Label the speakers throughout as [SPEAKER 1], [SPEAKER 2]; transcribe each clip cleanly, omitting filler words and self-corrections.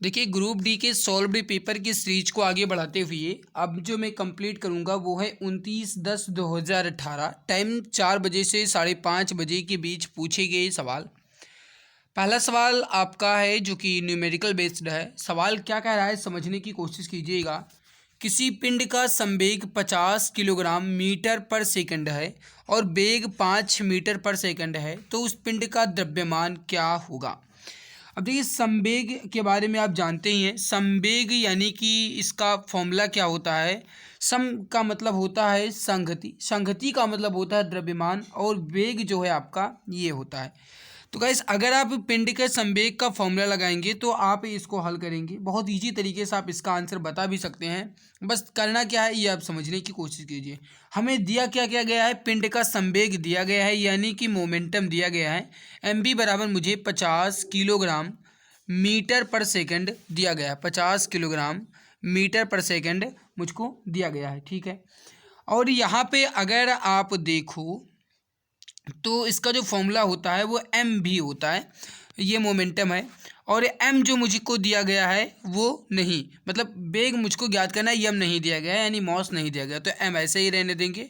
[SPEAKER 1] देखिए group D के solved paper की सीरीज को आगे बढ़ाते हुए अब जो मैं कंप्लीट करूंगा वो है 29/10/2018 टाइम 4 बजे से 5:30 बजे के बीच पूछे गए सवाल। पहला सवाल आपका है जो कि न्यूमेरिकल बेस्ड है। सवाल क्या कह रहा है समझने की कोशिश कीजिएगा। किसी पिंड का संवेग 50 किलोग्राम मीटर पर सेकंड है और वेग 5 मीटर पर सेकंड है, तो उस पिंड का द्रव्यमान क्या होगा। अब देखिए संवेग के बारे में आप जानते ही हैं। संवेग यानी कि इसका फॉर्मूला क्या होता है। सम का मतलब होता है संगति, संगति का मतलब होता है द्रव्यमान, और वेग जो है आपका ये होता है। तो गाइस अगर आप पिंड के संवेग का फॉर्मूला लगाएंगे तो आप इसको हल करेंगे बहुत इजी तरीके से, आप इसका आंसर बता भी सकते हैं। बस करना क्या है ये आप समझने की कोशिश कीजिए। हमें दिया क्या क्या गया है, पिंड का संवेग दिया गया है यानी कि मोमेंटम दिया गया है। mv बराबर मुझे 50 किलोग्राम मीटर पर सेकंड दिया गया है। 50 किलोग्राम मीटर पर सेकंड मुझको दिया गया है, ठीक है। और यहाँ पे अगर आप देखो तो इसका जो फॉर्मूला होता है वो एम भी होता है, ये मोमेंटम है। और एम जो मुझको दिया गया है वो नहीं, मतलब वेग मुझको ज्ञात करना है, एम नहीं दिया गया है यानी मॉस नहीं दिया गया, तो एम ऐसे ही रहने देंगे।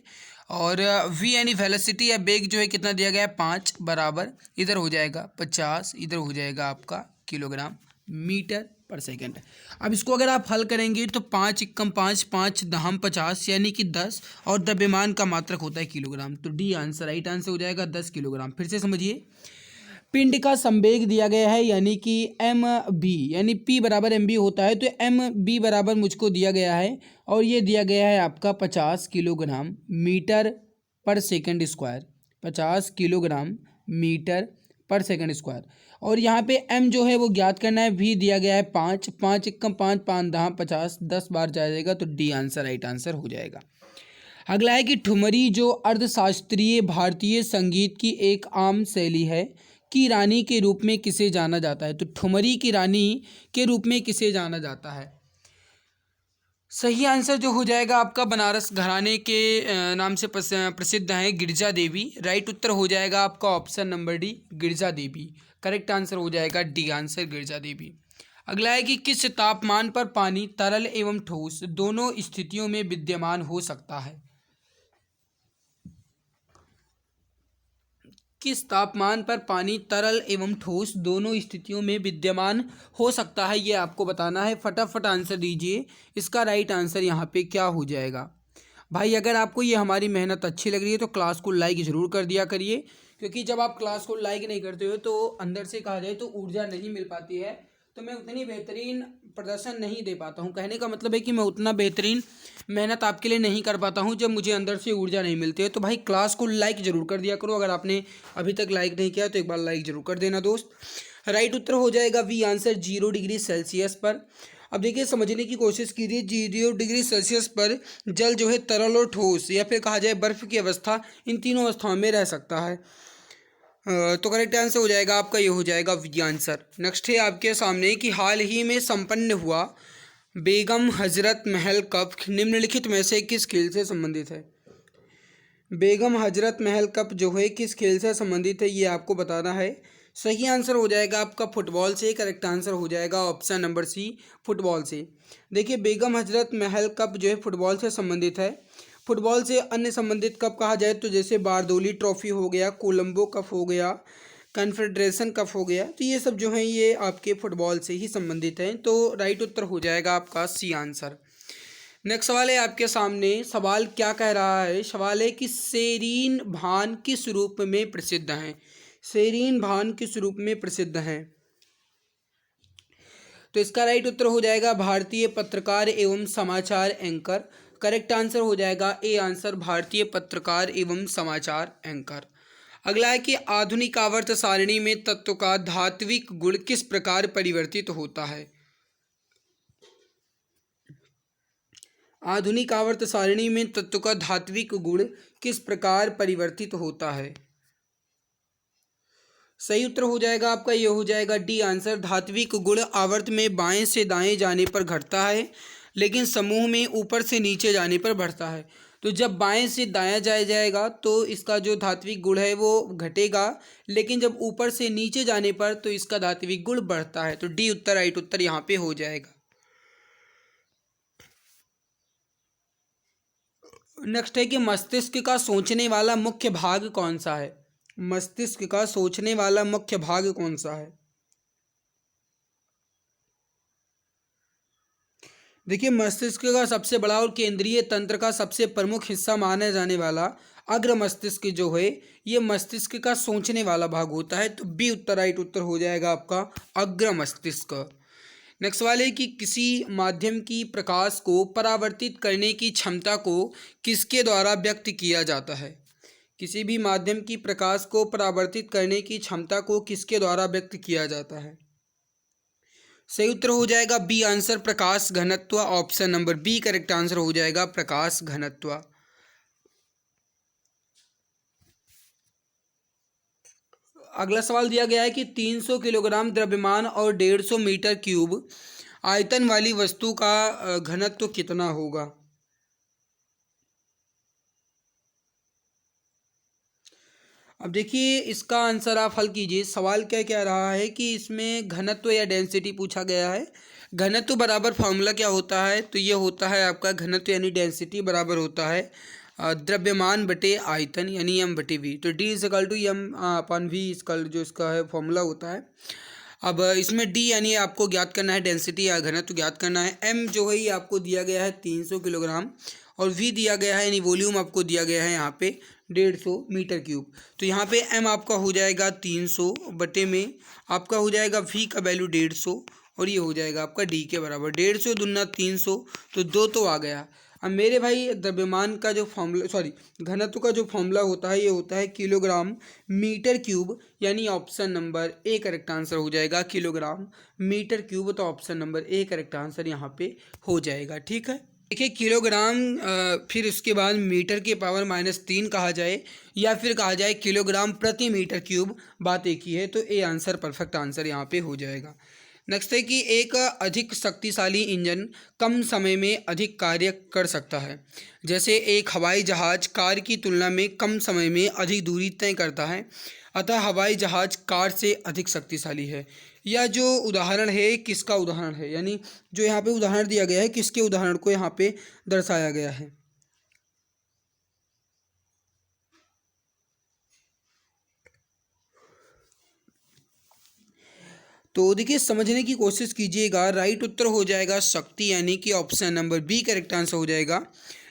[SPEAKER 1] और वी यानी वेलोसिटी या वेग जो है कितना दिया गया है 5 बराबर इधर हो जाएगा 50, इधर हो जाएगा आपका किलोग्राम मीटर पर सेकंड। अब इसको अगर आप हल करेंगे तो 5 एकम 5, 5 दहम 50 यानी कि 10, और द्रव्यमान का मात्रक होता है किलोग्राम, तो डी आंसर राइट आंसर हो जाएगा 10 किलोग्राम। फिर से समझिए, पिंड का संवेग दिया गया है यानी कि एम बी यानी पी बराबर एम बी होता है, तो एम बी बराबर मुझको दिया गया है और ये दिया गया है आपका 50 किलोग्राम मीटर पर सेकंड स्क्वायर। 50 किलोग्राम मीटर पर सेकंड स्क्वायर। और यहाँ पे m जो है वो ज्ञात करना है। v दिया गया है 5, 5 एकम 5, 5 दहाँ 50, 10 बार जाएगा, तो डी आंसर राइट आंसर हो जाएगा। अगला है कि ठुमरी जो अर्धशास्त्रीय भारतीय संगीत की एक आम शैली है की रानी के रूप में किसे जाना जाता है। तो ठुमरी की रानी के रूप में किसे जाना जाता है। सही आंसर जो हो जाएगा आपका बनारस घराने के नाम से प्रसिद्ध हैं गिरजा देवी। राइट उत्तर हो जाएगा आपका ऑप्शन नंबर डी गिरजा देवी। करेक्ट आंसर हो जाएगा डी आंसर गिरजा देवी। अगला है कि किस तापमान पर पानी तरल एवं ठोस दोनों स्थितियों में विद्यमान हो सकता है। किस तापमान पर पानी तरल एवं ठोस दोनों स्थितियों में विद्यमान हो सकता है, ये आपको बताना है। फटाफट आंसर दीजिए। इसका राइट आंसर यहाँ पे क्या हो जाएगा। भाई अगर आपको ये हमारी मेहनत अच्छी लग रही है तो क्लास को लाइक ज़रूर कर दिया करिए, क्योंकि जब आप क्लास को लाइक नहीं करते हो तो अंदर से कहा जाए तो ऊर्जा नहीं मिल पाती है, तो मैं उतनी बेहतरीन प्रदर्शन नहीं दे पाता हूँ। कहने का मतलब है कि मैं उतना बेहतरीन मेहनत आपके लिए नहीं कर पाता हूँ जब मुझे अंदर से ऊर्जा नहीं मिलती है। तो भाई क्लास को लाइक ज़रूर कर दिया करो। अगर आपने अभी तक लाइक नहीं किया तो एक बार लाइक ज़रूर कर देना दोस्त। राइट उत्तर हो जाएगा वी आंसर 0 डिग्री सेल्सियस पर। अब देखिए समझने की कोशिश कीजिए। 0 डिग्री सेल्सियस पर जल जो है तरल और ठोस या फिर कहा जाए बर्फ़ की अवस्था, इन तीनों अवस्थाओं में रह सकता है। तो करेक्ट आंसर हो जाएगा आपका ये हो जाएगा वी आंसर। नेक्स्ट है आपके सामने कि हाल ही में संपन्न हुआ बेगम हजरत महल कप निम्नलिखित में से किस खेल से संबंधित है। बेगम हजरत महल कप जो है किस खेल से संबंधित है ये आपको बताना है। सही आंसर हो जाएगा आपका फुटबॉल से। करेक्ट आंसर हो जाएगा ऑप्शन नंबर सी फुटबॉल से। देखिए बेगम हजरत महल कप जो है फुटबॉल से संबंधित है। फुटबॉल से अन्य संबंधित कप कहा जाए तो जैसे बारदोली ट्रॉफी हो गया, कोलंबो कप हो गया, कन्फेडरेशन कप हो गया, तो ये सब जो हैं ये आपके फुटबॉल से ही संबंधित हैं। तो राइट उत्तर हो जाएगा आपका सी आंसर। नेक्स्ट सवाल है आपके सामने। सवाल क्या कह रहा है। सवाल है कि सेरीन भान किस रूप में प्रसिद्ध हैं। सेरीन भान किस रूप में प्रसिद्ध हैं। तो इसका राइट उत्तर हो जाएगा भारतीय पत्रकार एवं समाचार एंकर। करेक्ट आंसर हो जाएगा ए आंसर भारतीय पत्रकार एवं समाचार एंकर। अगला है कि आधुनिक आवर्त सारणी में तत्व का धात्विक गुण किस प्रकार परिवर्तित होता है। आधुनिक आवर्त सारणी में तत्व का धात्विक गुण किस प्रकार परिवर्तित होता है। सही उत्तर हो जाएगा आपका ये हो जाएगा डी आंसर। धात्विक गुण आवर्त में बाएं से दाएं जाने पर घटता है, लेकिन समूह में ऊपर से नीचे जाने पर बढ़ता है। तो जब बाएं से दायां जाया जाएगा तो इसका जो धात्विक गुण है वो घटेगा, लेकिन जब ऊपर से नीचे जाने पर तो इसका धात्विक गुण बढ़ता है। तो डी उत्तर राइट उत्तर यहाँ पे हो जाएगा। नेक्स्ट है कि मस्तिष्क का सोचने वाला मुख्य भाग कौन सा है। मस्तिष्क का सोचने वाला मुख्य भाग कौन सा है। देखिए, मस्तिष्क का सबसे बड़ा और केंद्रीय तंत्र का सबसे प्रमुख हिस्सा माना जाने वाला अग्र मस्तिष्क जो है ये मस्तिष्क का सोचने वाला भाग होता है। तो बी उत्तर राइट उत्तर हो जाएगा आपका अग्र मस्तिष्क। नेक्स्ट वाले कि किसी माध्यम की प्रकाश को परावर्तित करने की क्षमता को किसके द्वारा व्यक्त किया जाता है। किसी भी माध्यम की प्रकाश को परावर्तित करने की क्षमता को किसके द्वारा व्यक्त किया जाता है। सही उत्तर हो जाएगा बी आंसर प्रकाश घनत्व। Option number B correct answer हो जाएगा प्रकाश घनत्व। अगला सवाल दिया गया है कि 300 किलोग्राम द्रव्यमान और 150 मीटर क्यूब आयतन वाली वस्तु का घनत्व कितना होगा। अब देखिए, इसका आंसर आप हल कीजिए। सवाल क्या कह रहा है कि इसमें घनत्व या डेंसिटी पूछा गया है। घनत्व बराबर फॉर्मूला क्या होता है, तो ये होता है आपका घनत्व यानी डेंसिटी बराबर होता है द्रव्यमान बटे आयतन यानी एम बटे वी। तो D is equal to M अपन वी इसका जो इसका है फॉर्मूला होता है। अब इसमें डी यानी आपको ज्ञात करना है डेंसिटी या घनत्व ज्ञात करना है। एम जो है ये आपको दिया गया है 300 किलोग्राम और वी दिया गया है यानी वॉल्यूम आपको दिया गया है यहाँ पे 150 मीटर क्यूब। तो यहाँ पे एम आपका हो जाएगा 300 बटे में आपका हो जाएगा वी का वैल्यू 150 और ये हो जाएगा आपका डी के बराबर 150 दूना 300 तो 2 तो आ गया। अब मेरे भाई द्रव्यमान का जो फॉर्मूला घनत्व का जो फॉर्मूला होता है ये होता है किलोग्राम मीटर क्यूब यानी option number A correct answer हो जाएगा किलोग्राम मीटर क्यूब। तो option number A correct answer यहाँ पे हो जाएगा। ठीक है, देखिए किलोग्राम फिर उसके बाद मीटर के पावर -3 कहा जाए या फिर कहा जाए किलोग्राम प्रति मीटर क्यूब, बात एक ही है। तो ए आंसर परफेक्ट आंसर यहाँ पे हो जाएगा। नेक्स्ट है कि एक अधिक शक्तिशाली इंजन कम समय में अधिक कार्य कर सकता है। जैसे एक हवाई जहाज कार की तुलना में कम समय में अधिक दूरी तय करता है, अतः हवाई जहाज कार से अधिक शक्तिशाली है। यह जो उदाहरण है किसका उदाहरण है, यानी जो यहाँ पे उदाहरण दिया गया है किसके उदाहरण को यहाँ पे दर्शाया गया है। तो देखिए समझने की कोशिश कीजिएगा। राइट उत्तर हो जाएगा शक्ति यानी कि option number B correct answer हो जाएगा।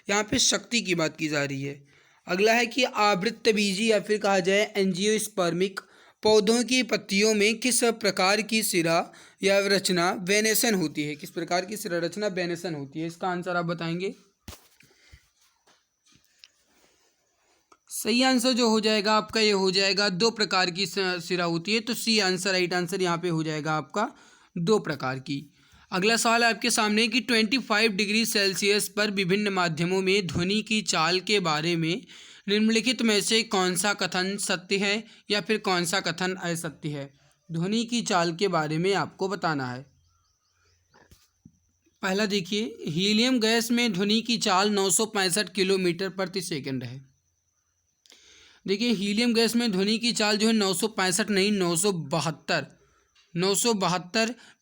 [SPEAKER 1] यहाँ पे शक्ति की बात की जा रही है। अगला है कि आवृत्तबीजी या फिर कहा जाए एंजियोस्पर्मिक पौधों की पत्तियों में किस प्रकार की सिरा या रचना वेनेसन होती है। किस प्रकार की सिरा रचना वेनेसन होती है, इसका आंसर आप बताएंगे। सही आंसर जो हो जाएगा आपका ये हो जाएगा 2 प्रकार की सिरा होती है। तो सी आंसर राइट आंसर यहाँ पे हो जाएगा आपका 2 प्रकार की। अगला सवाल आपके सामने कि 25 डिग्री सेल्सियस पर विभिन्न माध्यमों में ध्वनि की चाल के बारे में निम्नलिखित में से कौन सा कथन सत्य है या फिर कौन सा कथन असत्य है। ध्वनि की चाल के बारे में आपको बताना है। पहला देखिए, हीलियम गैस में ध्वनि की चाल 965 किलोमीटर प्रति सेकंड है। देखिए हीलियम गैस में ध्वनि की चाल जो है 965 नहीं 972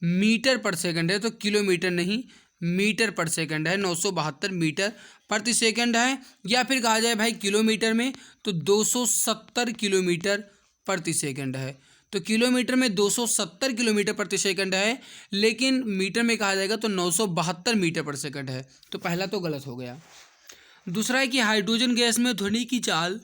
[SPEAKER 1] मीटर पर सेकंड है। तो किलोमीटर नहीं मीटर पर सेकंड है। 972 मीटर प्रति सेकंड है। या फिर कहा जाए भाई किलोमीटर में तो 270 किलोमीटर प्रति सेकंड है। तो किलोमीटर में 270 किलोमीटर प्रति सेकंड है, लेकिन मीटर में कहा जाएगा तो 972 मीटर पर सेकंड है। तो पहला तो गलत हो गया। दूसरा है कि हाइड्रोजन गैस में ध्वनि की चाल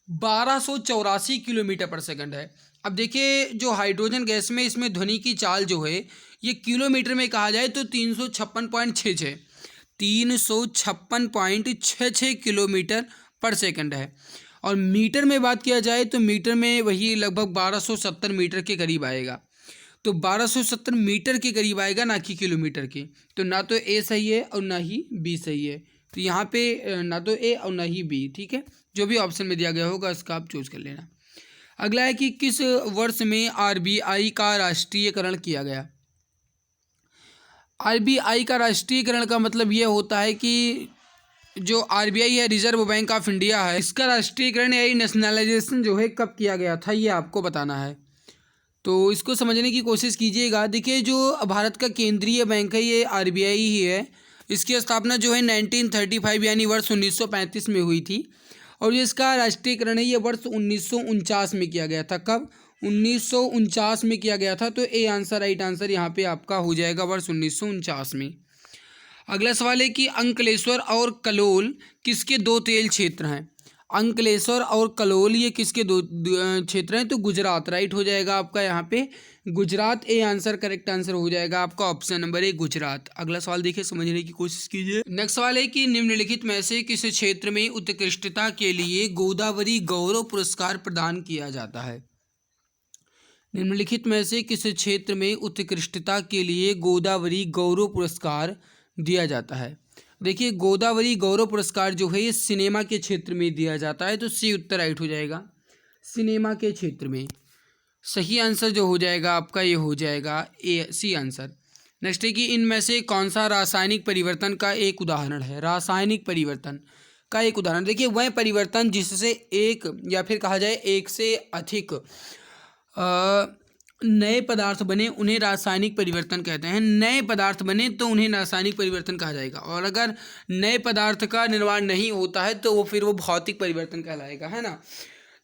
[SPEAKER 1] 1284 किलोमीटर पर सेकंड है। अब देखिए जो हाइड्रोजन गैस में इसमें ध्वनि की चाल जो है ये किलोमीटर में कहा जाए तो 356.66 किलोमीटर पर सेकंड है। और मीटर में बात किया जाए तो मीटर में वही लगभग 1270 मीटर के करीब आएगा। तो 1270 मीटर के करीब आएगा, ना कि किलोमीटर के। तो ना तो ए सही है और ना ही बी सही है। तो यहाँ पे ना तो ए और ना ही बी। ठीक है, जो भी ऑप्शन में दिया गया होगा इसका आप चूज कर लेना। अगला है कि किस वर्ष में आरबीआई का राष्ट्रीयकरण किया गया। आरबीआई का राष्ट्रीयकरण का मतलब ये होता है कि जो आरबीआई है, रिजर्व बैंक ऑफ इंडिया है, इसका राष्ट्रीयकरण या नेशनलाइजेशन जो है कब किया गया था, ये आपको बताना है। तो इसको समझने की कोशिश कीजिएगा। देखिए, जो भारत का केंद्रीय बैंक है ये आरबीआई ही है। इसकी स्थापना जो है 1935 यानी वर्ष 1935 में हुई थी। और ये इसका राष्ट्रीयकरण है ये वर्ष 1949 में किया गया था। कब? 1949 में किया गया था। तो ए आंसर, राइट आंसर यहाँ पे आपका हो जाएगा वर्ष 1949 में। अगला सवाल है कि अंकलेश्वर और कलोल किसके दो तेल क्षेत्र हैं? अंकलेश्वर और कलोल ये किसके दो क्षेत्र हैं? तो गुजरात, राइट हो जाएगा आपका यहाँ पे Gujarat. A answer, correct answer हो जाएगा आपका ऑप्शन नंबर 1 गुजरात। अगला सवाल देखिए, समझने की कोशिश कीजिए। नेक्स्ट सवाल है कि निम्नलिखित में से किस क्षेत्र में उत्कृष्टता के लिए गोदावरी गौरव पुरस्कार प्रदान किया जाता है? निम्नलिखित में से किस क्षेत्र में उत्कृष्टता के लिए गोदावरी गौरव पुरस्कार दिया जाता है? देखिए, गोदावरी गौरव पुरस्कार जो है ये सिनेमा के क्षेत्र में दिया जाता है। तो सी उत्तर राइट हो जाएगा, सिनेमा के क्षेत्र में। सही आंसर जो हो जाएगा आपका ये हो जाएगा ए, सी आंसर। नेक्स्ट है कि इनमें से कौन सा रासायनिक परिवर्तन का एक उदाहरण है? रासायनिक परिवर्तन का एक उदाहरण। देखिए, वह परिवर्तन जिससे एक या फिर कहा जाए एक से अधिक नए पदार्थ बने उन्हें रासायनिक परिवर्तन कहते हैं। नए पदार्थ बने तो उन्हें रासायनिक परिवर्तन कहा जाएगा। और अगर नए पदार्थ का निर्माण नहीं होता है तो फिर वो भौतिक परिवर्तन कहलाएगा, है ना।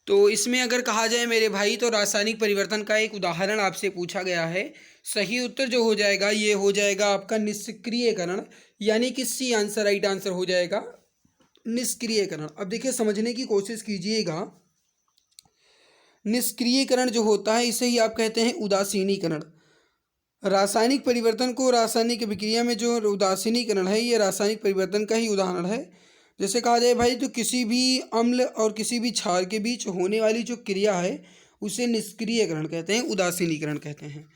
[SPEAKER 1] तो इसमें अगर कहा जाए मेरे भाई तो रासायनिक परिवर्तन का एक उदाहरण आपसे पूछा गया है। सही उत्तर जो हो जाएगा ये हो जाएगा आपका निष्क्रियकरण, यानी कि सी आंसर राइट आंसर हो जाएगा निष्क्रियकरण। अब देखिए, समझने की कोशिश कीजिएगा। निष्क्रियकरण जो होता है इसे ही आप कहते हैं उदासीनीकरण। रासायनिक परिवर्तन को रासायनिक विक्रिया में जो उदासीनीकरण है ये रासायनिक परिवर्तन का ही उदाहरण है। जैसे कहा जाए भाई तो किसी भी अम्ल और किसी भी क्षार के बीच होने वाली जो क्रिया है उसे निष्क्रियकरण कहते हैं, उदासीनीकरण कहते हैं।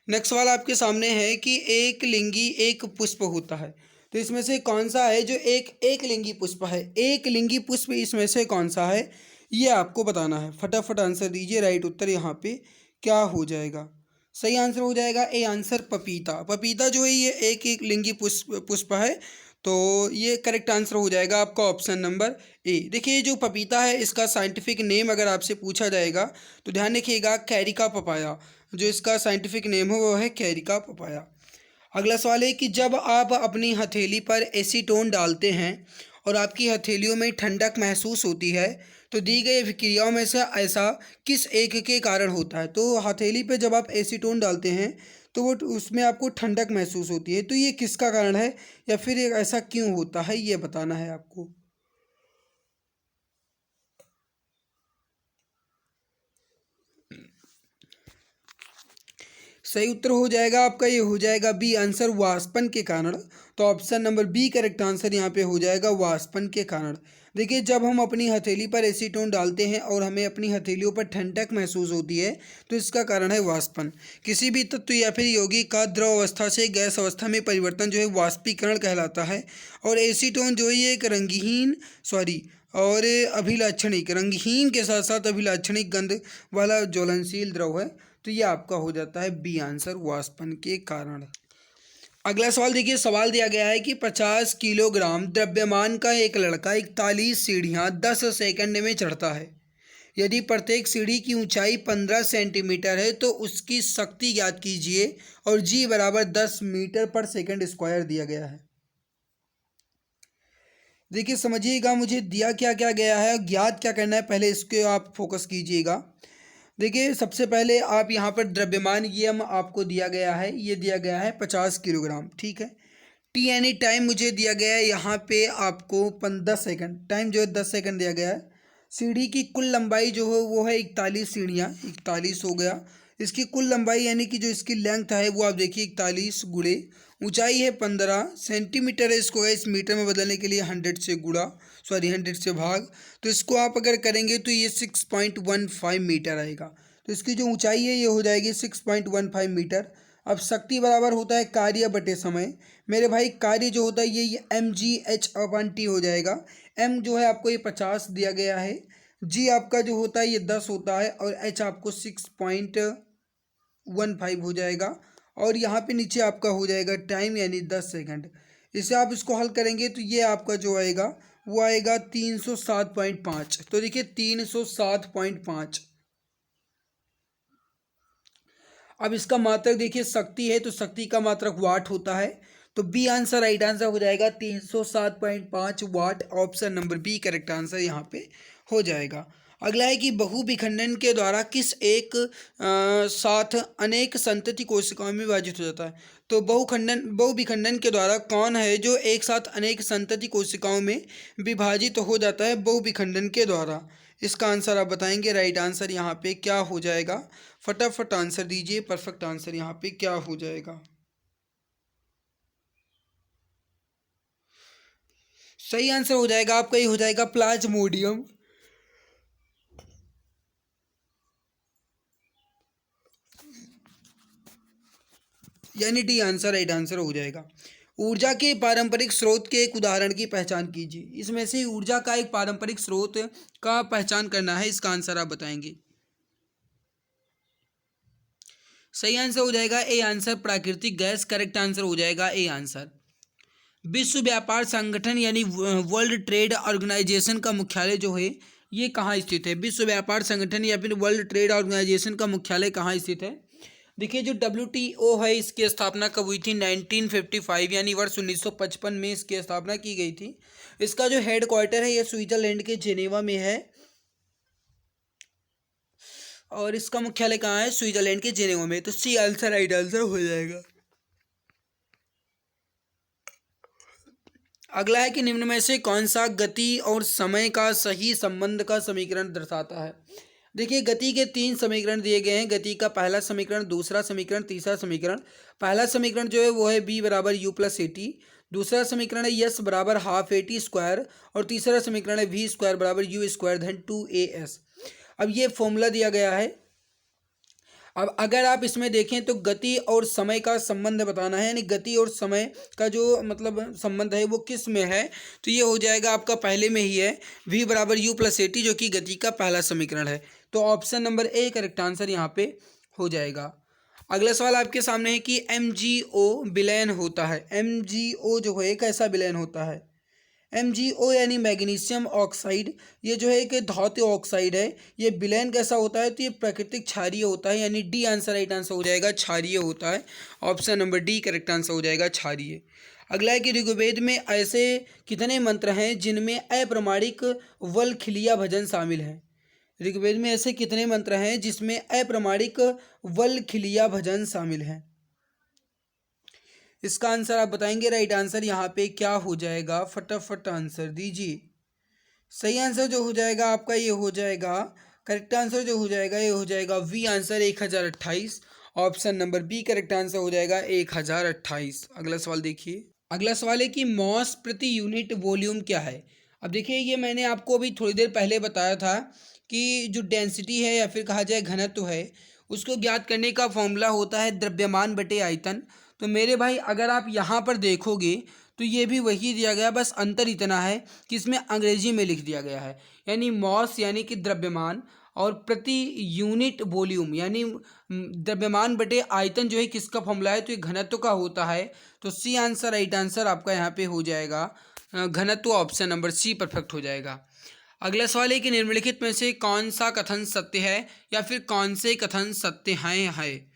[SPEAKER 1] नेक्स्ट सवाल आपके सामने है कि एक लिंगी एक पुष्प होता है, तो इसमें से कौन सा है जो एक लिंगी पुष्प है? एक लिंगी पुष्प इसमें से कौन सा है ये आपको बताना है। फटाफट आंसर दीजिए। राइट उत्तर यहाँ पे क्या हो जाएगा? सही आंसर हो जाएगा ए आंसर पपीता। पपीता जो है ये एक लिंगी पुष्प है। तो ये करेक्ट आंसर हो जाएगा आपका ऑप्शन नंबर ए। देखिए, जो पपीता है इसका साइंटिफिक नेम अगर आपसे पूछा जाएगा तो ध्यान रखिएगा कैरिका पपाया। जो इसका साइंटिफिक नेम है वो है कैरिका पपाया। अगला सवाल है कि जब आप अपनी हथेली पर एसीटोन डालते हैं और आपकी हथेलियों में ठंडक महसूस होती है तो दी गई विक्रियाओं में से ऐसा किस एक के कारण होता है? तो हथेली पे जब आप एसीटोन डालते हैं तो वो उसमें आपको ठंडक महसूस होती है, तो ये किसका कारण है या फिर ये ऐसा क्यों होता है ये बताना है आपको। सही उत्तर हो जाएगा आपका ये हो जाएगा बी आंसर वाष्पन के कारण। तो option number B correct answer यहाँ पे हो जाएगा वाष्पन के कारण। देखिए, जब हम अपनी हथेली पर एसीटोन डालते हैं और हमें अपनी हथेलियों पर ठंडक महसूस होती है तो इसका कारण है वाष्पन। किसी भी तत्व या फिर यौगिक का द्रव अवस्था से गैस अवस्था में परिवर्तन जो है वाष्पीकरण कहलाता है। और एसीटोन जो है ये एक और अभिलाक्षणिक, रंगहीन के साथ साथ अभिलाक्षणिक गंध वाला ज्वलनशील द्रव है। तो ये आपका हो जाता है बी आंसर वाष्पन के कारण। अगला सवाल देखिए, सवाल दिया गया है कि 50 किलोग्राम द्रव्यमान का एक लड़का 41 सीढ़ियाँ 10 सेकंड में चढ़ता है। यदि प्रत्येक सीढ़ी की ऊंचाई 15 सेंटीमीटर है तो उसकी शक्ति ज्ञात कीजिए और जी बराबर 10 मीटर पर सेकंड स्क्वायर दिया गया है। देखिए, समझिएगा मुझे दिया क्या क्या गया है, ज्ञात क्या करना है, पहले इसके आप फोकस कीजिएगा। देखिए, सबसे पहले आप यहाँ पर द्रव्यमान ये हम आपको दिया गया है, ये दिया गया है 50 किलोग्राम, ठीक है। टी यानी टाइम मुझे दिया गया है यहाँ पे आपको 10 सेकंड, टाइम जो है 10 सेकंड दिया गया है। सीढ़ी की कुल लंबाई जो है वो है 41 सीढ़ियाँ, 41 हो गया। इसकी कुल लंबाई यानी कि जो इसकी लेंथ है वो आप देखिए 41 गुणे ऊंचाई है 15 सेंटीमीटर है। इसको इस मीटर में बदलने के लिए 100 से 100 से भाग, तो इसको आप अगर करेंगे तो ये 6.15 मीटर आएगा। तो इसकी जो ऊंचाई है ये हो जाएगी 6.15 मीटर। अब शक्ति बराबर होता है कार्य बटे समय। मेरे भाई कार्य जो होता है ये mgh/t हो जाएगा। m जो है आपको ये 50 दिया गया है, g आपका जो होता है ये 10 होता है और h आपको 6.15 हो जाएगा और यहाँ पे नीचे आपका हो जाएगा टाइम यानी 10 सेकंड। इसे आप इसको हल करेंगे तो ये आपका जो आएगा वो आएगा 307.5। तो देखिए 307.5। अब इसका मात्रक देखिए शक्ति है तो शक्ति का मात्रक वाट होता है। तो बी आंसर राइट आंसर हो जाएगा 307.5 watt. Option number B correct answer यहाँ पे हो जाएगा। अगला है कि बहुविखंडन के द्वारा किस एक साथ अनेक संतति कोशिकाओं में विभाजित हो जाता है। तो बहुविखंडन के द्वारा कौन है जो एक साथ अनेक संतति कोशिकाओं में विभाजित हो जाता है बहुविखंडन के द्वारा। इसका आंसर आप बताएंगे। राइट आंसर यहाँ पे क्या हो जाएगा, फटाफट आंसर दीजिए। परफेक्ट आंसर यहाँ पे क्या हो जाएगा। सही आंसर हो जाएगा आपका, ये हो जाएगा प्लाज्मोडियम। यानी डी आंसर राइट आंसर हो जाएगा। ऊर्जा के पारंपरिक स्रोत के एक उदाहरण की पहचान कीजिए। इसमें से ऊर्जा का एक पारंपरिक स्रोत का पहचान करना है, इसका आंसर आप बताएंगे। सही आंसर हो जाएगा ए आंसर प्राकृतिक गैस। करेक्ट आंसर हो जाएगा ए आंसर। विश्व व्यापार संगठन यानी वर्ल्ड ट्रेड ऑर्गेनाइजेशन का मुख्यालय जो है ये कहाँ स्थित है। विश्व व्यापार संगठन या फिर वर्ल्ड ट्रेड ऑर्गेनाइजेशन का मुख्यालय कहाँ स्थित है। देखिए जो WTO है इसकी स्थापना कब हुई थी 1955 यानी वर्ष 1955 में इसकी स्थापना की गई थी। इसका जो हेड क्वार्टर है ये स्विट्जरलैंड के जेनेवा में है और इसका मुख्यालय कहाँ है, स्विट्जरलैंड के जेनेवा में। तो सी आंसर राइट आंसर हो जाएगा। अगला है कि निम्न में से कौन सा गति और समय का सही संबंध का समीकरण दर्शाता है। देखिए गति के 3 समीकरण दिए गए हैं। गति का पहला समीकरण, दूसरा समीकरण, तीसरा समीकरण। पहला समीकरण जो है वो है b बराबर u प्लस ए टी। दूसरा समीकरण है यस बराबर हाफ ए टी स्क्वायर और तीसरा समीकरण है वी स्क्वायर बराबर यू स्क्वायर धन 2as। अब ये फॉर्मूला दिया गया है। अब अगर आप इसमें देखें तो गति और समय का संबंध बताना है, यानी गति और समय का जो मतलब संबंध है वो किस में है। तो ये हो जाएगा आपका पहले में ही है v बराबर यू प्लस ए टी जो कि गति का पहला समीकरण है। तो option number A correct answer यहाँ पे हो जाएगा। अगला सवाल आपके सामने है कि MgO विलयन होता है। MgO जो है कैसा विलयन होता है। MgO यानी मैग्नीशियम ऑक्साइड, ये जो है एक धातु ऑक्साइड है। ये विलयन कैसा होता है तो ये प्राकृतिक क्षारीय होता है, यानी डी आंसर राइट आंसर हो जाएगा, क्षारीय होता है। Option number D correct answer हो जाएगा, क्षारीय। अगला है कि ऋग्वेद में ऐसे कितने मंत्र हैं जिनमें अप्रमाणिक वलखिलिया भजन शामिल है। ऋग्वेद में ऐसे कितने मंत्र हैं जिसमें अप्रमाणिक वलखिलिया भजन शामिल है। इसका आंसर आप बताएंगे। राइट आंसर यहाँ पे क्या हो जाएगा, फटाफट आंसर दीजिए। सही आंसर जो हो जाएगा आपका ये हो जाएगा, करेक्ट आंसर जो हो जाएगा ये हो जाएगा B answer 1028। Option number B correct answer हो जाएगा 1028। अगला सवाल देखिए। अगला सवाल है कि मॉस प्रति यूनिट वॉल्यूम क्या है। अब देखिए ये मैंने आपको अभी थोड़ी देर पहले बताया था कि जो डेंसिटी है या फिर कहा जाए घनत्व है उसको ज्ञात करने का फॉर्मूला होता है द्रव्यमान बटे आयतन। तो मेरे भाई अगर आप यहाँ पर देखोगे तो ये भी वही दिया गया, बस अंतर इतना है कि इसमें अंग्रेजी में लिख दिया गया है। यानी मॉस यानी कि द्रव्यमान और प्रति यूनिट वॉल्यूम यानी द्रव्यमान बटे आयतन जो है किसका फॉर्मूला है तो ये घनत्व का होता है। तो सी आंसर राइट आंसर आपका यहाँ पे हो जाएगा घनत्व। ऑप्शन नंबर सी परफेक्ट हो जाएगा। अगला सवाल है कि निम्नलिखित में से कौन सा कथन सत्य है या फिर कौन से कथन सत्य हैं।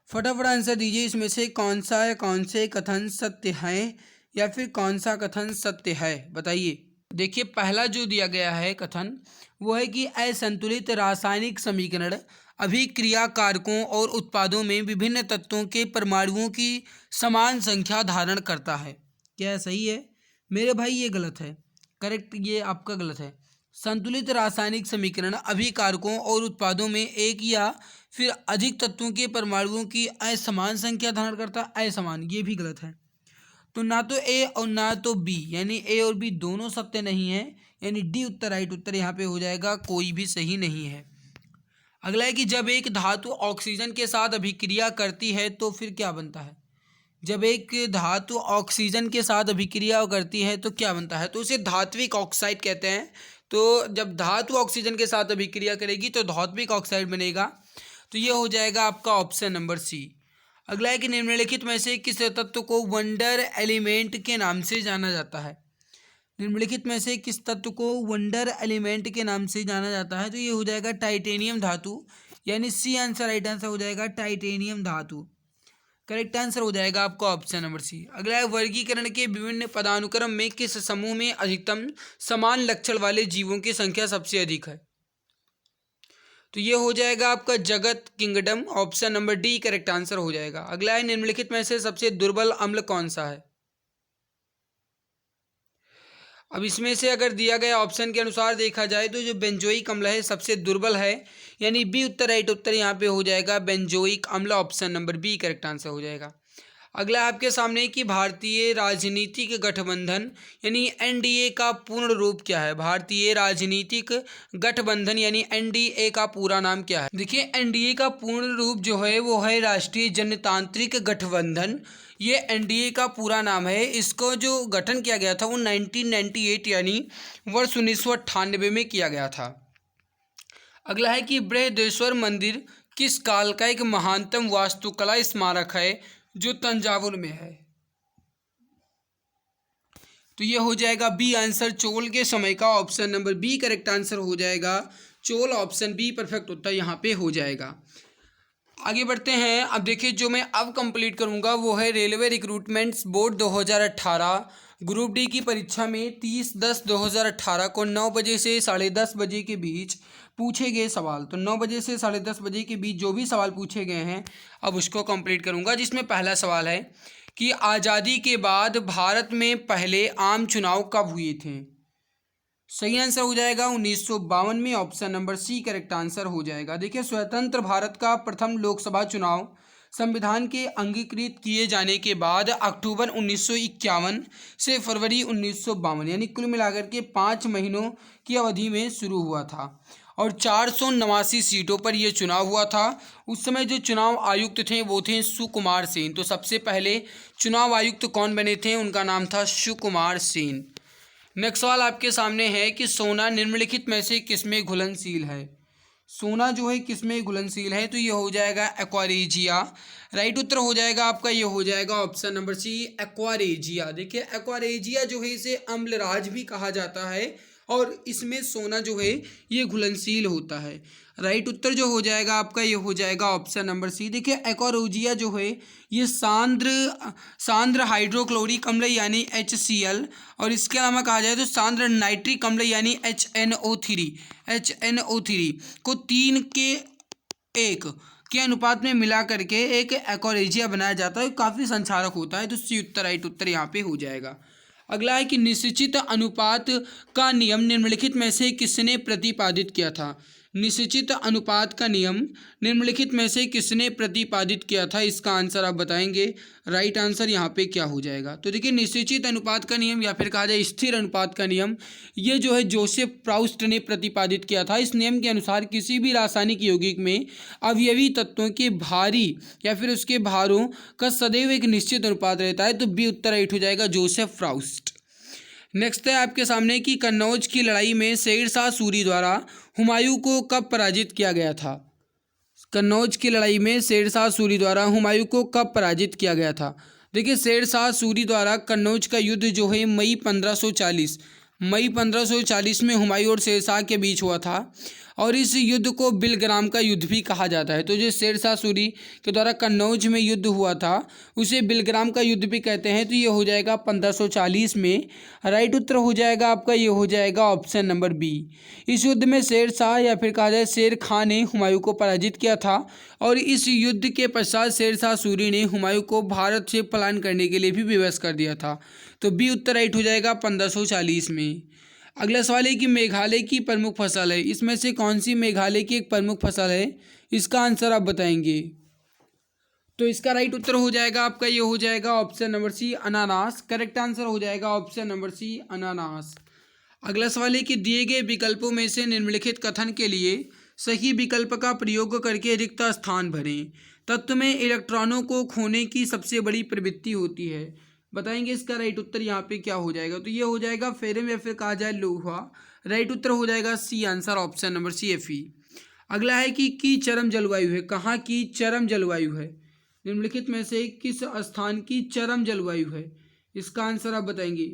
[SPEAKER 1] फटाफट आंसर दीजिए। इसमें से कौन सा या कौन से कथन सत्य हैं या फिर कौन सा कथन सत्य है, बताइए। देखिए पहला जो दिया गया है कथन वो है कि असंतुलित रासायनिक समीकरण अभिक्रिया कारकों और उत्पादों में विभिन्न तत्वों के परमाणुओं की समान संख्या धारण करता है। क्या सही है मेरे भाई? ये गलत है। करेक्ट, ये आपका गलत है। संतुलित रासायनिक समीकरण अभिकारकों और उत्पादों में एक या फिर अधिक तत्वों के परमाणुओं की असमान संख्या धारण करता है। असमान, ये भी गलत है। तो ना तो ए और ना तो बी, यानी ए और बी दोनों सत्य नहीं है, यानी डी उत्तर राइट उत्तर यहाँ पे हो जाएगा, कोई भी सही नहीं है। अगला है कि जब एक धातु ऑक्सीजन के साथ अभिक्रिया करती है तो फिर क्या बनता है। जब एक धातु ऑक्सीजन के साथ अभिक्रिया करती है तो क्या बनता है, तो उसे धात्विक ऑक्साइड कहते हैं। तो जब धातु ऑक्सीजन के साथ अभिक्रिया करेगी तो धात्विक ऑक्साइड बनेगा। तो ये हो जाएगा आपका ऑप्शन नंबर सी। अगला है कि निम्नलिखित में से किस तत्व को वंडर एलिमेंट के नाम से जाना जाता है। निम्नलिखित में से किस तत्व को वंडर एलिमेंट के नाम से जाना जाता है, तो ये हो जाएगा टाइटेनियम धातु, यानी सी आंसर, राइट आंसर हो जाएगा टाइटेनियम धातु। करेक्ट आंसर हो जाएगा आपका ऑप्शन नंबर सी। अगला है वर्गीकरण के विभिन्न पदानुक्रम में किस समूह में अधिकतम समान लक्षण वाले जीवों की संख्या सबसे अधिक है। तो ये हो जाएगा आपका जगत kingdom, option number D correct answer हो जाएगा। अगला है निम्नलिखित में से सबसे दुर्बल अम्ल कौन सा है। अब इसमें से अगर दिया गया ऑप्शन के अनुसार देखा जाए तो जो बेंजोइक अम्ल है सबसे दुर्बल है, यानी बी उत्तर, राइट उत्तर यहाँ पे हो जाएगा बेंजोइक अम्ल, option number B correct answer हो जाएगा। अगला आपके सामने कि भारतीय राजनीतिक गठबंधन यानी एनडीए का पूर्ण रूप क्या है। भारतीय राजनीतिक गठबंधन यानी एनडीए का पूरा नाम क्या है। देखिए एनडीए का पूर्ण रूप जो है वो है राष्ट्रीय जनतांत्रिक गठबंधन, ये एनडीए का पूरा नाम है। इसको जो गठन किया गया था वो 1998 यानी वर्ष 1998 में किया गया था। अगला है कि बृहदेश्वर मंदिर किस काल का एक महानतम वास्तुकला स्मारक है जो तंजावुर में है। तो ये हो जाएगा बी आंसर, चोल के समय का, option number B correct answer हो जाएगा चोल, ऑप्शन बी परफेक्ट उत्तर यहाँ पे हो जाएगा। आगे बढ़ते हैं। अब देखिए जो मैं अब कंप्लीट करूंगा वो है railway recruitments board 2018 group D की परीक्षा में 30/10/2018 को 9 बजे से 10:30 बजे के बीच पूछे गए सवाल। तो 9 बजे से 10:30 बजे के बीच जो भी सवाल पूछे गए हैं अब उसको कंप्लीट करूंगा, जिसमें पहला सवाल है कि आज़ादी के बाद भारत में पहले आम चुनाव कब हुए थे। सही आंसर हो जाएगा 1952 में, option number C correct answer हो जाएगा। देखिए स्वतंत्र भारत का प्रथम लोकसभा चुनाव संविधान के अंगीकृत किए जाने के बाद अक्टूबर 1951 से फरवरी 1952 यानी कुल मिलाकर के 5 महीनों की अवधि में शुरू हुआ था और 489 सीटों पर यह चुनाव हुआ था। उस समय जो चुनाव आयुक्त थे वो थे सुकुमार सेन। तो सबसे पहले चुनाव आयुक्त कौन बने थे, उनका नाम था सुकुमार सेन। नेक्स्ट सवाल आपके सामने है कि सोना निम्नलिखित में से किसमें घुलनशील है। सोना जो है किसमें घुलनशील है, तो ये हो जाएगा एक्वारेजिया, राइट उत्तर हो जाएगा आपका, ये हो जाएगा ऑप्शन नंबर सी एक्वारेजिया। देखिए एक्वारेजिया जो है इसे अम्लराज भी कहा जाता है और इसमें सोना जो है ये घुलनशील होता है। राइट उत्तर जो हो जाएगा आपका ये हो जाएगा ऑप्शन नंबर सी। देखिए एक्वारेजिया जो है ये सांद्र हाइड्रोक्लोरिक अम्ल यानी HCl और इसके अलावा कहा जाए तो सांद्र नाइट्रिक अम्ल यानी HNO3 को 3:1 के अनुपात में मिला करके एक एक्वारेजिया बनाया जाता है, काफ़ी संक्षारक होता है। तो सी उत्तर, राइट उत्तर यहाँ पे हो जाएगा। अगला है कि निश्चित अनुपात का नियम निम्नलिखित में से किसने प्रतिपादित किया था। निश्चित अनुपात का नियम निम्नलिखित में से किसने प्रतिपादित किया था, इसका आंसर आप बताएंगे। राइट आंसर यहाँ पे क्या हो जाएगा, तो देखिए निश्चित अनुपात का नियम या फिर कहा जाए स्थिर अनुपात का नियम, ये जो है जोसेफ प्राउस्ट ने प्रतिपादित किया था। इस नियम के अनुसार किसी भी रासायनिक यौगिक में अवयवी तत्वों के भारी या फिर उसके भारों का सदैव एक निश्चित अनुपात रहता है। तो बी उत्तर राइट हो जाएगा, जोसेफ प्राउस्ट। नेक्स्ट है आपके सामने कि कन्नौज की लड़ाई में शेरशाह सूरी द्वारा हुमायूं को कब पराजित किया गया था। कन्नौज की लड़ाई में शेरशाह सूरी द्वारा हुमायूं को कब पराजित किया गया था। देखिए शेरशाह सूरी द्वारा कन्नौज का युद्ध जो है मई 1540 में हुमायूं और शेरशाह के बीच हुआ था और इस युद्ध को बिलग्राम का युद्ध भी कहा जाता है। तो जो शेरशाह सूरी के द्वारा कन्नौज में युद्ध हुआ था उसे बिलग्राम का युद्ध भी कहते हैं। तो ये हो जाएगा 1540 में, राइट उत्तर हो जाएगा आपका, ये हो जाएगा ऑप्शन नंबर बी। इस युद्ध में शेरशाह या फिर कहा जाए शेर खां ने हुमायूं को पराजित किया था और इस युद्ध के पश्चात शेरशाह सूरी ने हुमायूं को भारत से पलायन करने के लिए भी विवश कर दिया था। तो बी उत्तर राइट हो जाएगा 1540 में। अगला सवाल है कि मेघालय की प्रमुख फसल है, इसमें से कौन सी मेघालय की एक प्रमुख फसल है, इसका आंसर आप बताएंगे। तो इसका राइट उत्तर हो जाएगा आपका, ये हो जाएगा ऑप्शन नंबर सी अनानास। करेक्ट आंसर हो जाएगा ऑप्शन नंबर सी अनानास। अगला सवाल है कि दिए गए विकल्पों में से निम्नलिखित कथन के लिए सही विकल्प का प्रयोग करके रिक्त स्थान भरें। तत्व में इलेक्ट्रॉनों को खोने की सबसे बड़ी प्रवृत्ति होती है। बताएंगे इसका राइट उत्तर यहाँ पे क्या हो जाएगा। तो ये हो जाएगा फेरम या फिर कहा जाए लोहा। राइट उत्तर हो जाएगा C answer, option number C Fe। अगला है कि चरम जलवायु है। कहाँ की चरम जलवायु है? निम्नलिखित में से किस स्थान की चरम जलवायु है? इसका आंसर आप बताएंगे।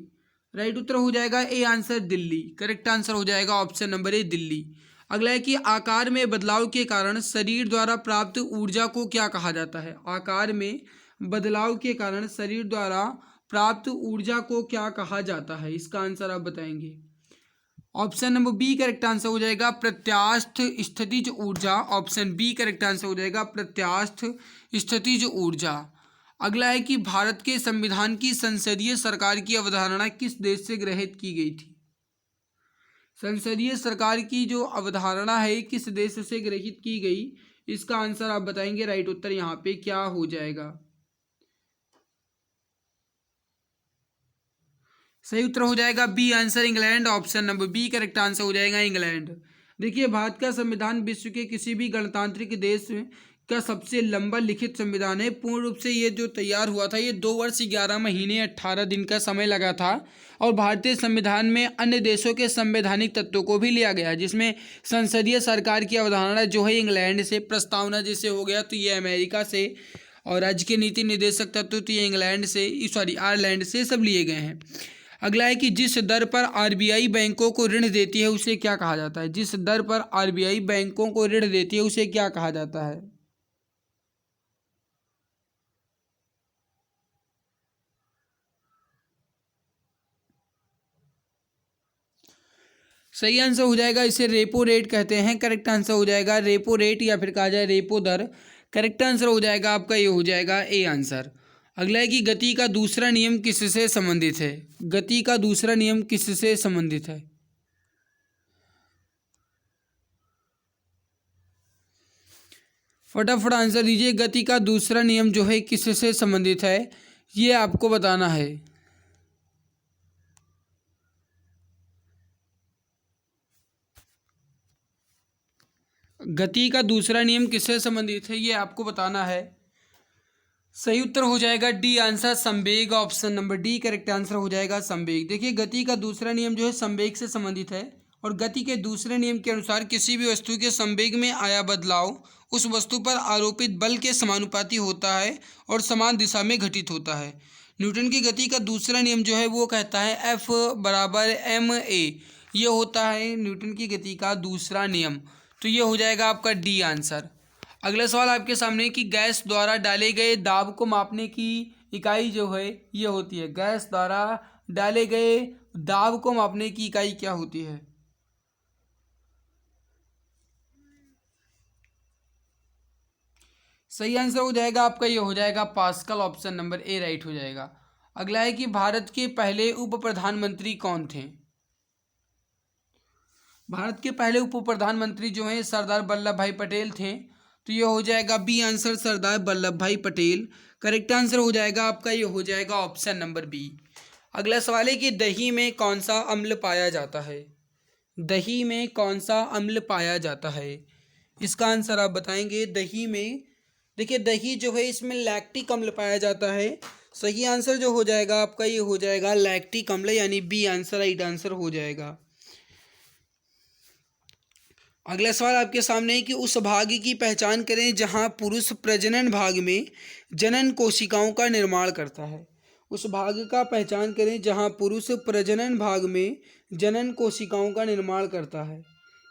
[SPEAKER 1] राइट उत्तर हो जाएगा A answer, Delhi. Correct answer हो जाएगा ऑप्शन नंबर ए, दिल्ली। अगला है कि आकार में बदलाव के कारण शरीर द्वारा प्राप्त ऊर्जा को क्या कहा जाता है? आकार में बदलाव के कारण शरीर द्वारा प्राप्त ऊर्जा को क्या कहा जाता है? इसका आंसर आप बताएंगे। Option number B correct answer हो जाएगा, प्रत्यास्थ स्थितिज ऊर्जा। ऑप्शन बी करेक्ट आंसर हो जाएगा, प्रत्यास्थ स्थितिज ऊर्जा। अगला है कि भारत के संविधान की संसदीय सरकार की अवधारणा किस देश से ग्रहित की गई थी? संसदीय सरकार की जो अवधारणा है किस देश से ग्रहित की गई? इसका आंसर आप बताएंगे। राइट उत्तर यहाँ पे क्या हो जाएगा? सही उत्तर हो जाएगा B answer, England. Option number B correct answer हो जाएगा, इंग्लैंड। देखिए, भारत का संविधान विश्व के किसी भी गणतांत्रिक देश का सबसे लंबा लिखित संविधान है। पूर्ण रूप से ये जो तैयार हुआ था, ये 2 वर्ष 11 महीने 18 दिन का समय लगा था। और भारतीय संविधान में अन्य देशों के संवैधानिक तत्वों को भी लिया गया, जिसमें संसदीय सरकार की अवधारणा जो है इंग्लैंड से, प्रस्तावना जैसे हो गया तो ये अमेरिका से, और राज्य के नीति निर्देशक तत्व तो ये इंग्लैंड से, सॉरी आयरलैंड से सब लिए गए हैं। अगला है कि जिस दर पर आरबीआई बैंकों को ऋण देती है उसे क्या कहा जाता है? जिस दर पर आरबीआई बैंकों को ऋण देती है उसे क्या कहा जाता है? सही आंसर हो जाएगा, इसे रेपो रेट कहते हैं। करेक्ट आंसर हो जाएगा रेपो रेट, या फिर कहा जाए रेपो दर। करेक्ट आंसर हो जाएगा आपका, ये हो जाएगा ए आंसर। अगला है कि गति का दूसरा नियम किससे संबंधित है? गति का दूसरा नियम किससे संबंधित है? फटाफट आंसर दीजिए। गति का दूसरा नियम जो है किससे संबंधित है, ये आपको बताना है। गति का दूसरा नियम किससे संबंधित है, ये आपको बताना है। सही उत्तर हो जाएगा डी आंसर, संवेग। Option number D correct answer हो जाएगा, संवेग। देखिए, गति का दूसरा नियम जो है संवेग से संबंधित है। और गति के दूसरे नियम के अनुसार किसी भी वस्तु के संवेग में आया बदलाव उस वस्तु पर आरोपित बल के समानुपाती होता है और समान दिशा में घटित होता है। न्यूटन की गति का दूसरा नियम जो है वो कहता है F बराबर ma। ये होता है न्यूटन की गति का दूसरा नियम। तो ये हो जाएगा आपका डी आंसर। अगला सवाल आपके सामने कि गैस द्वारा डाले गए दाब को मापने की इकाई जो है ये होती है। गैस द्वारा डाले गए दाब को मापने की इकाई क्या होती है? सही आंसर हो जाएगा आपका, ये हो जाएगा पास्कल। ऑप्शन नंबर ए राइट हो जाएगा। अगला है कि भारत के पहले उप प्रधानमंत्री कौन थे? भारत के पहले उप प्रधानमंत्री जो हैं सरदार वल्लभ भाई पटेल थे। तो ये हो जाएगा बी आंसर, सरदार वल्लभ भाई पटेल। करेक्ट आंसर हो जाएगा आपका, ये हो जाएगा ऑप्शन नंबर बी। अगला सवाल है कि दही में कौन सा अम्ल पाया जाता है? दही में कौन सा अम्ल पाया जाता है? इसका आंसर आप बताएंगे। दही में, देखिए दही जो है इसमें लैक्टिक अम्ल पाया जाता है। सही आंसर जो हो जाएगा आपका, ये हो जाएगा लैक्टिक अम्ल, यानी बी आंसर राइट आंसर हो जाएगा। अगला सवाल आपके सामने है कि उस भाग की पहचान करें जहां पुरुष प्रजनन भाग में जनन कोशिकाओं का निर्माण करता है। उस भाग का पहचान करें जहां पुरुष प्रजनन भाग में जनन कोशिकाओं का निर्माण करता है।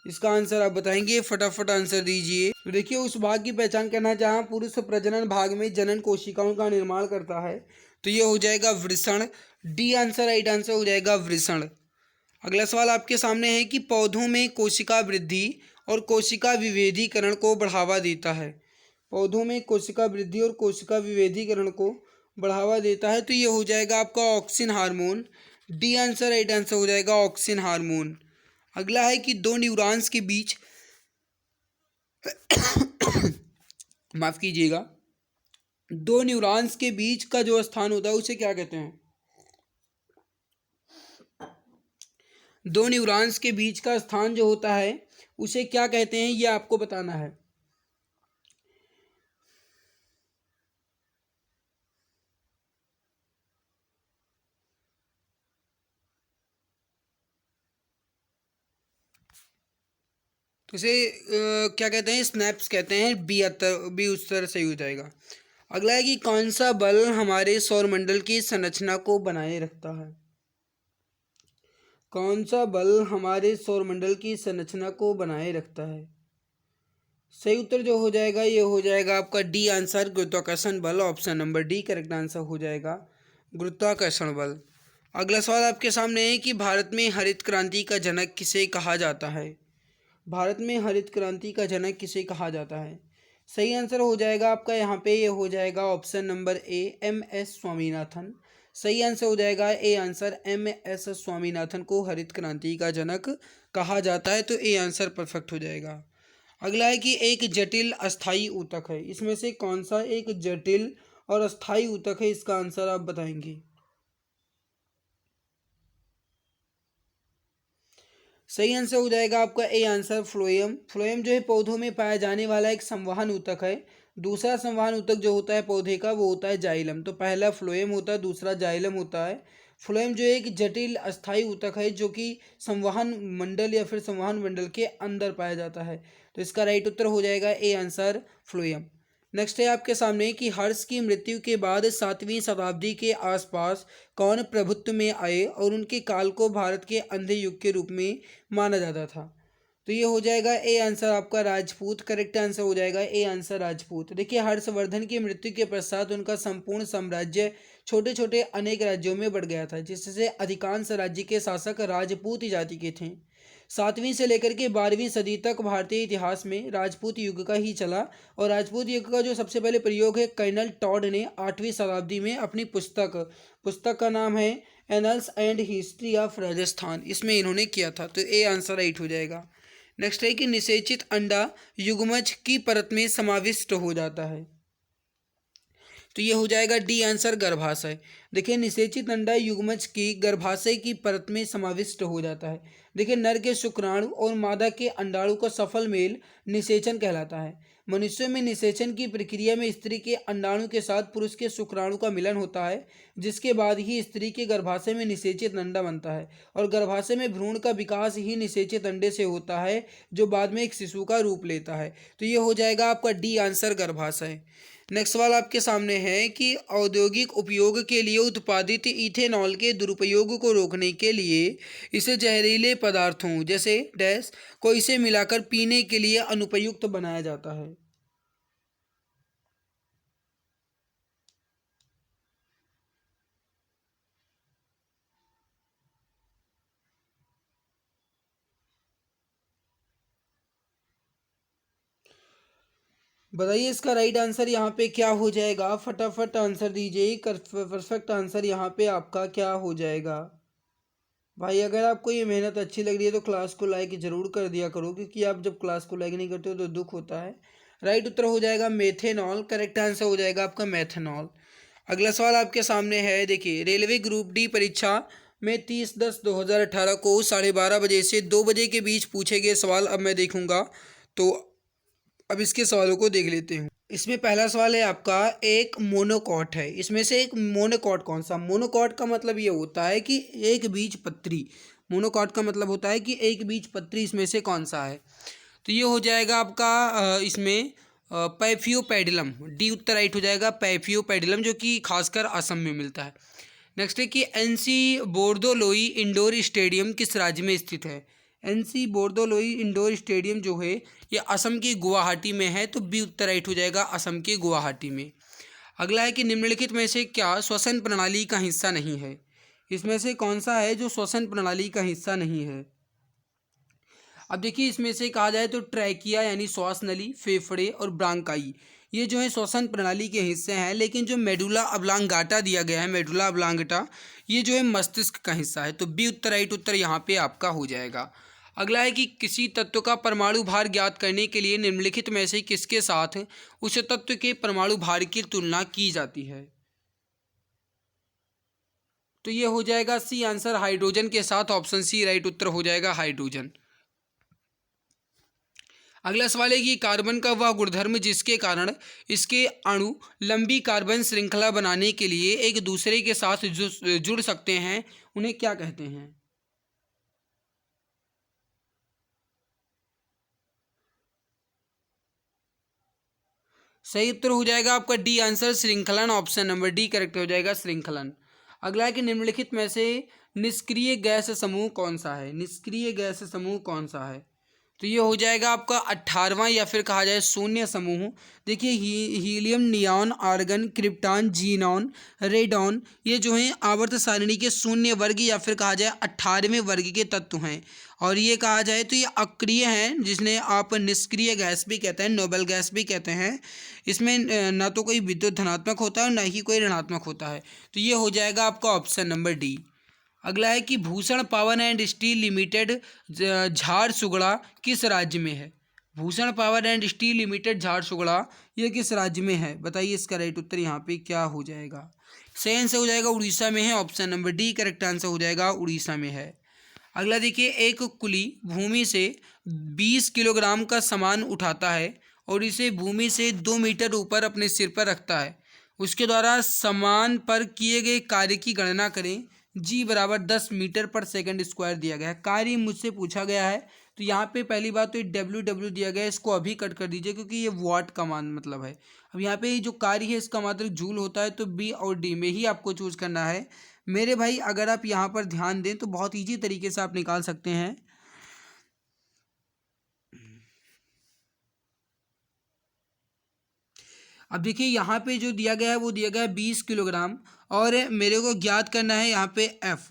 [SPEAKER 1] इसका आंसर आप बताएंगे। फटाफट आंसर दीजिए। तो देखिए, उस भाग की पहचान करना जहां पुरुष प्रजनन भाग में जनन कोशिकाओं का निर्माण करता है। तो ये हो जाएगा वृषण। डी आंसर राइट आंसर हो जाएगा, वृषण। अगला सवाल आपके सामने है कि पौधों में कोशिका वृद्धि और कोशिका विभेदीकरण को बढ़ावा देता है। पौधों में कोशिका वृद्धि और कोशिका विभेदीकरण को बढ़ावा देता है। तो ये हो जाएगा आपका auxin hormone. D answer right answer हो जाएगा, ऑक्सिन हार्मोन। अगला है कि दो न्यूरॉन्स के बीच माफ कीजिएगा, दो न्यूरॉन्स के बीच का जो स्थान होता है उसे क्या कहते हैं? दो न्यूरॉन्स के बीच का स्थान जो होता है उसे क्या कहते हैं, ये आपको बताना है। तो इसे क्या कहते हैं, स्नैप्स कहते हैं। बी उत्तर सही हो जाएगा। अगला है कि कौन सा बल हमारे सौरमंडल की संरचना को बनाए रखता है। कौन सा बल हमारे सौरमंडल की संरचना को बनाए रखता है। सही उत्तर जो हो जाएगा ये हो जाएगा आपका डी आंसर, गुरुत्वाकर्षण बल। Option number D correct answer हो जाएगा, गुरुत्वाकर्षण बल। अगला सवाल आपके सामने है कि भारत में हरित क्रांति का जनक किसे कहा जाता है। भारत में हरित क्रांति का जनक किसे कहा जाता है। सही आंसर हो जाएगा आपका यहाँ पे, ये हो जाएगा option number A, M S Swaminathan. सही आंसर हो जाएगा A answer, M S Swaminathan को हरित क्रांति का जनक कहा जाता है। तो ए आंसर परफेक्ट हो जाएगा। अगला है कि एक जटिल अस्थाई ऊतक है, इसमें से कौन सा एक जटिल और अस्थाई ऊतक है, इसका आंसर आप बताएंगे। सही आंसर हो जाएगा आपका ए आंसर, फ्लोएम। फ्लोएम जो है पौधों में पाया जाने वाला एक संवहन ऊतक है। दूसरा संवहन ऊतक जो होता है पौधे का वो होता है जाइलम। तो पहला फ्लोएम होता है, दूसरा जाइलम होता है। फ्लोएम जो एक जटिल अस्थाई ऊतक है जो कि संवहन मंडल या फिर संवहन मंडल के अंदर पाया जाता है। तो इसका राइट उत्तर हो जाएगा ए आंसर, फ्लोएम। नेक्स्ट है आपके सामने कि हर्ष की मृत्यु के बाद 7वीं शताब्दी के आसपास कौन प्रभुत्व में आए और उनके काल को भारत के अंधे युग के रूप में माना जाता था। तो ये हो जाएगा ए आंसर आपका, राजपूत। करेक्ट आंसर हो जाएगा ए आंसर, राजपूत। देखिए हर्षवर्धन की मृत्यु के पश्चात उनका संपूर्ण साम्राज्य छोटे छोटे अनेक राज्यों में बढ़ गया था, जिससे अधिकांश राज्य के शासक राजपूत जाति के थे। 7वीं से लेकर के 12वीं सदी तक भारतीय इतिहास में राजपूत युग का ही चला। और राजपूत युग का जो सबसे पहले प्रयोग है कर्नल टॉड ने 8वीं शताब्दी में अपनी पुस्तक का नाम है annuls and history of Rajasthan, इसमें इन्होंने किया था। तो ए आंसर राइट हो जाएगा। नेक्स्ट है कि निषेचित अंडा युग्मज की परत में समाविष्ट हो जाता है। तो ये हो जाएगा डी आंसर, गर्भाशय। देखिए निषेचित अंडा युग्मज की गर्भाशय की परत में समाविष्ट हो जाता है। देखिए नर के शुक्राणु और मादा के अंडाणु का सफल मेल निषेचन कहलाता है। मनुष्यों में निषेचन की प्रक्रिया में स्त्री के अंडाणु के साथ पुरुष के शुक्राणु का मिलन होता है, जिसके बाद ही स्त्री के गर्भाशय में निषेचित अंडा बनता है। और गर्भाशय में भ्रूण का विकास ही निषेचित अंडे से होता है, जो बाद में एक शिशु का रूप लेता है। तो ये हो जाएगा आपका डी आंसर, गर्भाशय। नेक्स्ट सवाल आपके सामने है कि औद्योगिक उपयोग के लिए उत्पादित इथेनॉल के दुरुपयोग को रोकने के लिए इसे जहरीले पदार्थों जैसे डैश को इसे मिलाकर पीने के लिए अनुपयुक्त बनाया जाता है। बताइए इसका राइट आंसर यहाँ पे क्या हो जाएगा, फटाफट आंसर दीजिए। परफेक्ट आंसर यहाँ पे आपका क्या हो जाएगा। भाई अगर आपको ये मेहनत अच्छी लग रही है तो क्लास को लाइक ज़रूर कर दिया करो, क्योंकि आप जब क्लास को लाइक नहीं करते हो तो दुख होता है। राइट उत्तर हो जाएगा मेथेनॉल। करेक्ट आंसर हो जाएगा आपका मेथेनॉल। अगला सवाल आपके सामने है, देखिए रेलवे ग्रुप डी परीक्षा में 30/10/2018 को 12:30 बजे से 2 बजे के बीच पूछे गए सवाल अब मैं देखूंगा। तो अब इसके सवालों को देख लेते हैं। इसमें पहला सवाल है आपका, एक मोनोकॉट है, इसमें से एक मोनोकॉट कौन सा। मोनोकॉट का मतलब ये होता है कि एक बीज पत्री। मोनोकॉट का मतलब होता है कि एक बीज पत्री, इसमें से कौन सा है। तो ये हो जाएगा आपका इसमें पैफियोपेडिलम। डी उत्तर राइट हो जाएगा, पैफियोपेडिलम, जो कि खासकर असम में मिलता है। नेक्स्ट है कि एनसी बोर्दोलोई इंडोर स्टेडियम किस राज्य में स्थित है। एनसी बोर्दोलोई इंडोर स्टेडियम जो है ये असम के गुवाहाटी में है। तो बी उत्तर राइट हो जाएगा, असम के गुवाहाटी में। अगला है कि निम्नलिखित में से क्या श्वसन प्रणाली का हिस्सा नहीं है। इसमें से कौन सा है जो श्वसन प्रणाली का हिस्सा नहीं है। अब देखिए इसमें से कहा जाए तो ट्रैकिया यानी श्वास नली, फेफड़े और ब्रांकाई ये जो है श्वसन प्रणाली के हिस्से हैं। लेकिन जो मेडुला ऑब्लांगाटा दिया गया है, मेडुला ऑब्लांगाटा, ये जो है मस्तिष्क का हिस्सा है। तो बी उत्तर राइट उत्तर यहाँ पे आपका हो जाएगा। अगला है कि किसी तत्व का परमाणु भार ज्ञात करने के लिए निम्नलिखित में से किसके साथ उस तत्व के परमाणु भार की तुलना की जाती है। तो ये हो जाएगा सी आंसर, हाइड्रोजन के साथ। ऑप्शन सी राइट उत्तर हो जाएगा, हाइड्रोजन। अगला सवाल है कि कार्बन का वह गुणधर्म जिसके कारण इसके अणु लंबी कार्बन श्रृंखला बनाने के लिए एक दूसरे के साथ जुड़ सकते हैं, उन्हें क्या कहते हैं। सही उत्तर हो जाएगा आपका डी आंसर श्रृंखलन, ऑप्शन नंबर डी करेक्ट हो जाएगा श्रृंखलन। अगला है कि निम्नलिखित में से निष्क्रिय गैस समूह कौन सा है, निष्क्रिय गैस समूह कौन सा है। तो ये हो जाएगा आपका 18वां या फिर कहा जाए शून्य समूह। देखिए helium, neon, argon, krypton, xenon, radon, ये जो हैं आवर्त सारणी के शून्य वर्ग या फिर कहा जाए 18वें वर्ग के तत्व हैं। और ये कहा जाए तो ये अक्रिय हैं, जिसने आप निष्क्रिय गैस भी कहते हैं, नोबल गैस भी कहते हैं। इसमें ना तो कोई विद्युत धनात्मक होता है और ना ही कोई ऋणात्मक होता है। तो ये हो जाएगा आपका ऑप्शन नंबर डी। अगला है कि Bhushan power and steel limited Jharsuguda किस राज्य में है। Bhushan power and steel limited Jharsuguda ये किस राज्य में है, बताइए। इसका राइट उत्तर यहाँ पे क्या हो जाएगा। सही आंसर हो जाएगा उड़ीसा में है, option number D correct answer हो जाएगा, उड़ीसा में है। अगला देखिए, एक कुली भूमि से 20 किलोग्राम का सामान उठाता है और इसे भूमि से 2 मीटर ऊपर अपने सिर पर रखता है। उसके द्वारा सामान पर किए गए कार्य की गणना करें। जी बराबर 10 मीटर पर सेकंड स्क्वायर दिया गया है। कार्य मुझसे पूछा गया है, तो यहाँ पे पहली बात तो डब्ल्यू दिया गया है, इसको अभी कट कर दीजिए क्योंकि ये वाट का मान मतलब है। अब यहाँ पे जो कार्य है इसका मात्रक जूल होता है, तो बी और डी में ही आपको चूज करना है मेरे भाई। अगर आप यहाँ पर ध्यान दें तो बहुत ईजी तरीके से आप निकाल सकते हैं। अब देखिए यहाँ पे जो दिया गया है वो दिया गया है 20 किलोग्राम, और मेरे को ज्ञात करना है यहाँ पे एफ,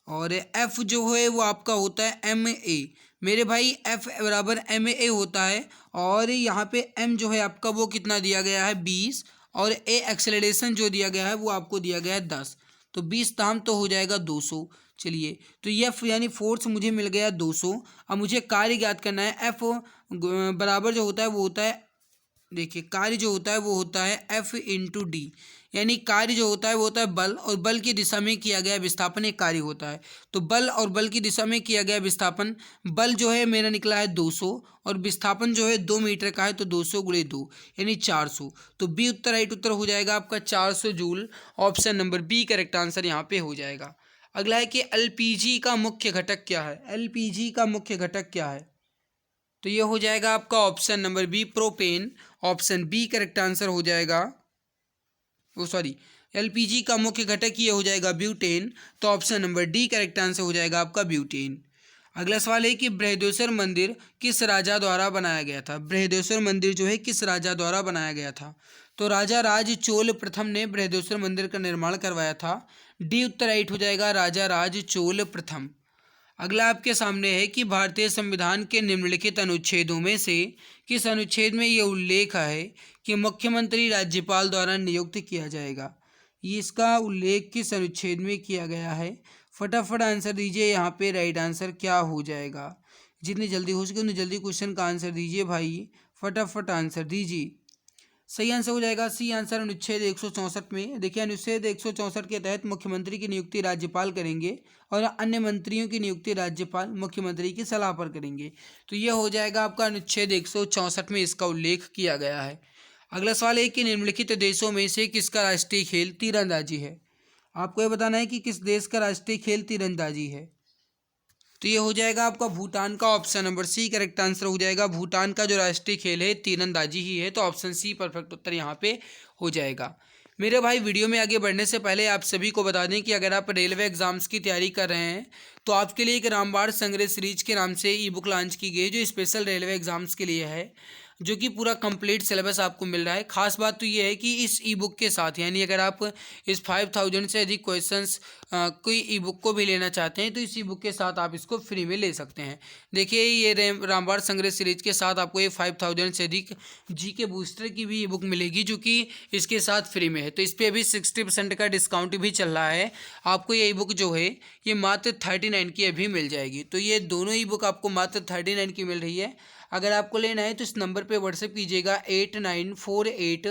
[SPEAKER 1] और एफ जो है वो आपका होता है एम ए। मेरे भाई एफ बराबर एम ए होता है, और यहाँ पे एम जो है आपका वो कितना दिया गया है 20, और ए एक्सेलरेशन जो दिया गया है वो आपको दिया गया है 10। तो 20 दाम तो हो जाएगा 200। चलिए, तो एफ यानी फोर्स मुझे मिल गया 200। अब मुझे कार्य ज्ञात करना है। एफ बराबर जो होता है वो होता है, देखिए कार्य जो होता है वो होता है एफ इंटू डी, यानी कार्य जो होता है वो होता है बल, और बल की दिशा में किया गया विस्थापन एक कार्य होता है। तो बल और बल की दिशा में किया गया विस्थापन, बल जो है मेरा निकला है 200, और विस्थापन जो है 2 मीटर का है, तो 200 गुणे 2 यानी 400। तो बी उत्तर राइट उत्तर हो जाएगा आपका 400 joule, option number B correct answer यहाँ पे हो जाएगा। अगला है कि एलपीजी का मुख्य घटक क्या है, एलपीजी का मुख्य घटक क्या है। तो ये हो जाएगा आपका option number B propane, option B correct answer हो जाएगा। एलपीजी का मुख्य घटक ये हो जाएगा ब्यूटेन, तो option number D correct answer हो जाएगा आपका ब्यूटेन। अगला सवाल है कि बृहदेश्वर मंदिर किस राजा द्वारा बनाया गया था। बृहदेश्वर मंदिर जो है किस राजा द्वारा बनाया गया था। तो राजा राज चोल प्रथम ने बृहदेश्वर मंदिर का निर्माण करवाया था। डी उत्तर राइट हो जाएगा, राजा राज चोल प्रथम। अगला आपके सामने है कि भारतीय संविधान के निम्नलिखित अनुच्छेदों में से किस अनुच्छेद में ये उल्लेख है कि मुख्यमंत्री राज्यपाल द्वारा नियुक्त किया जाएगा। ये इसका उल्लेख किस अनुच्छेद में किया गया है, फटाफट आंसर दीजिए। यहाँ पे राइट आंसर क्या हो जाएगा। जितनी जल्दी हो सके उतनी जल्दी क्वेश्चन का आंसर दीजिए भाई, फटाफट आंसर दीजिए। सही आंसर हो जाएगा सी आंसर, अनुच्छेद 164 में। देखिए अनुच्छेद 164 के तहत मुख्यमंत्री की नियुक्ति राज्यपाल करेंगे और अन्य मंत्रियों की नियुक्ति राज्यपाल मुख्यमंत्री की सलाह पर करेंगे। तो यह हो जाएगा आपका अनुच्छेद 164 में इसका उल्लेख किया गया है। अगला सवाल है कि निम्नलिखित देशों में से किसका राष्ट्रीय खेल तीरंदाजी है। आपको यह बताना है कि किस देश का राष्ट्रीय खेल तीरंदाजी है। तो ये हो जाएगा आपका भूटान का, option number C correct answer हो जाएगा। भूटान का जो राष्ट्रीय खेल है तीरंदाजी ही है, तो ऑप्शन सी परफेक्ट उत्तर यहाँ पे हो जाएगा। मेरे भाई वीडियो में आगे बढ़ने से पहले आप सभी को बता दें कि अगर आप रेलवे एग्जाम्स की तैयारी कर रहे हैं तो आपके लिए एक रामबाण संग्रह सीरीज के नाम से ई बुक लॉन्च की गई, जो स्पेशल रेलवे एग्जाम्स के लिए है, जो कि पूरा कंप्लीट सिलेबस आपको मिल रहा है। खास बात तो ये है कि इस ई बुक के साथ, यानी अगर आप इस 5000 से अधिक क्वेश्चंस कोई ई बुक को भी लेना चाहते हैं तो इस ई बुक के साथ आप इसको फ्री में ले सकते हैं। देखिए ये रामबाण संग्रह सीरीज के साथ आपको ये 5000 से अधिक जीके बूस्टर की भी ई बुक मिलेगी, जो कि इसके साथ फ्री में है। तो इस पर अभी 60% का डिस्काउंट भी चल रहा है। आपको ये ई बुक जो है ये मात्र 39 की अभी मिल जाएगी। तो ये दोनों ई बुक आपको मात्र 39 की मिल रही है। अगर आपको लेना है तो इस नंबर पे व्हाट्सएप कीजिएगा 8948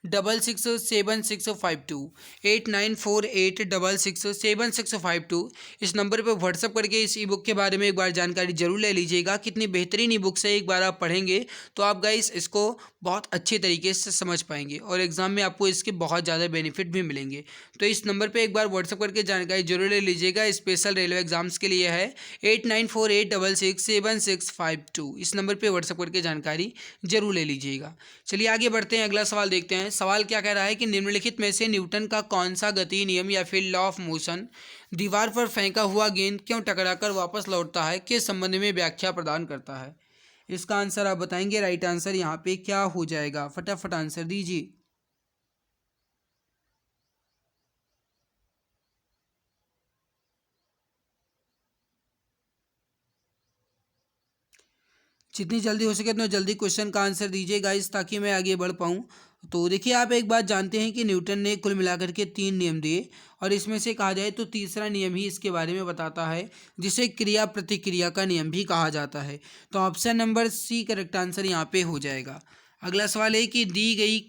[SPEAKER 1] 8948667652 8948667652 इस नंबर पर व्हाट्सअप करके इस ई बुक के बारे में एक बार जानकारी जरूर ले लीजिएगा। कितनी बेहतरीन ई बुक है, एक बार आप पढ़ेंगे तो आप गाइस इसको बहुत अच्छे तरीके से समझ पाएंगे और एग्जाम में आपको इसके बहुत ज़्यादा बेनिफिट भी मिलेंगे। तो इस नंबर पे एक बार व्हाट्सअप करके जानकारी जरूर ले लीजिएगा। स्पेशल रेलवे एग्जाम्स के लिए है 8948667652। इस नंबर पे व्हाट्सअप करके जानकारी जरूर ले लीजिएगा। चलिए आगे बढ़ते हैं, अगला सवाल देखते हैं। सवाल क्या कह रहा है कि निम्नलिखित में से न्यूटन का कौन सा गति नियम या फिर लॉ ऑफ मोशन दीवार पर फेंका हुआ गेंद क्यों टकराकर वापस लौटता है के संबंध में व्याख्या प्रदान करता है। इसका आंसर आप बताएंगे। राइट आंसर यहाँ पे क्या हो जाएगा, फटाफट आंसर दीजिए। जितनी जल्दी हो सके उतना जल्दी क्वेश्चन का आंसर दीजिए गाइस, ताकि मैं आगे बढ़ पाऊँ। तो देखिए, आप एक बात जानते हैं कि न्यूटन ने कुल मिलाकर के 3 नियम दिए और इसमें से कहा जाए तो तीसरा नियम ही इसके बारे में बताता है, जिसे क्रिया प्रतिक्रिया का नियम भी कहा जाता है। तो option number C correct answer यहाँ पे हो जाएगा। अगला सवाल है कि दी गई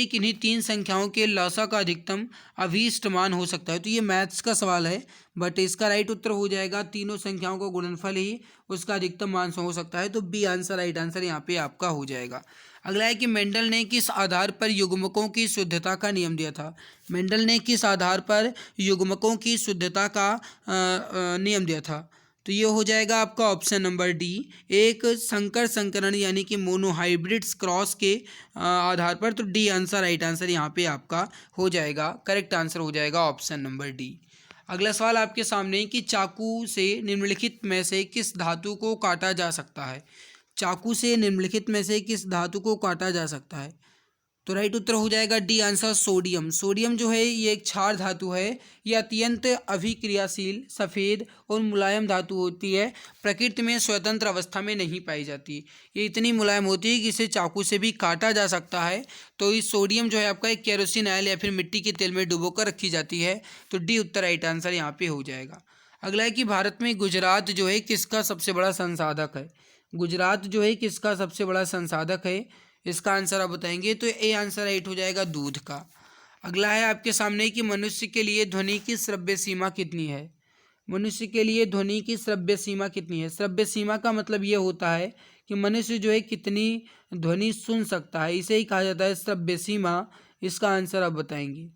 [SPEAKER 1] किन्हीं 3 संख्याओं के लॉसा का अधिकतम अभीष्ट मान हो सकता है। तो ये मैथ्स का सवाल है, बट इसका राइट उत्तर हो जाएगा तीनों संख्याओं का गुणनफल ही उसका अधिकतम मान हो सकता है। तो बी आंसर राइट आंसर यहाँ पे आपका हो जाएगा। अगला है कि मेंडल ने किस आधार पर युग्मकों की शुद्धता का नियम दिया था। मेंडल ने किस आधार पर युग्मकों की शुद्धता का नियम दिया था। तो ये हो जाएगा आपका ऑप्शन नंबर डी, एक संकर संकरण यानी कि मोनोहाइब्रिड्स क्रॉस के आधार पर। तो डी आंसर राइट आंसर यहाँ पे आपका हो जाएगा। करेक्ट आंसर हो जाएगा ऑप्शन नंबर डी। अगला सवाल आपके सामने कि चाकू से निम्नलिखित में से किस धातु को काटा जा सकता है। चाकू से निम्नलिखित में से किस धातु को काटा जा सकता है। तो राइट उत्तर हो जाएगा डी आंसर सोडियम। सोडियम जो है ये एक क्षार धातु है। ये अत्यंत अभिक्रियाशील, सफ़ेद और मुलायम धातु होती है। प्रकृति में स्वतंत्र अवस्था में नहीं पाई जाती। ये इतनी मुलायम होती है कि इसे चाकू से भी काटा जा सकता है। तो इस सोडियम जो है आपका एक केरोसिन ऑयल या फिर मिट्टी के तेल में डुबो कर रखी जाती है। तो डी उत्तर राइट आंसर यहाँ पे हो जाएगा। अगला है कि भारत में गुजरात जो है किसका सबसे बड़ा संसाधक है। गुजरात जो है किसका सबसे बड़ा संसाधक है, इसका आंसर आप बताएंगे। तो ए आंसर राइट हो जाएगा दूध का। अगला है आपके सामने कि मनुष्य के लिए ध्वनि की श्रव्य सीमा कितनी है। मनुष्य के लिए ध्वनि की श्रव्य सीमा कितनी है। श्रव्य सीमा का मतलब ये होता है कि मनुष्य जो है कितनी ध्वनि सुन सकता है, इसे ही कहा जाता है श्रव्य सीमा। इसका आंसर आप बताएंगे।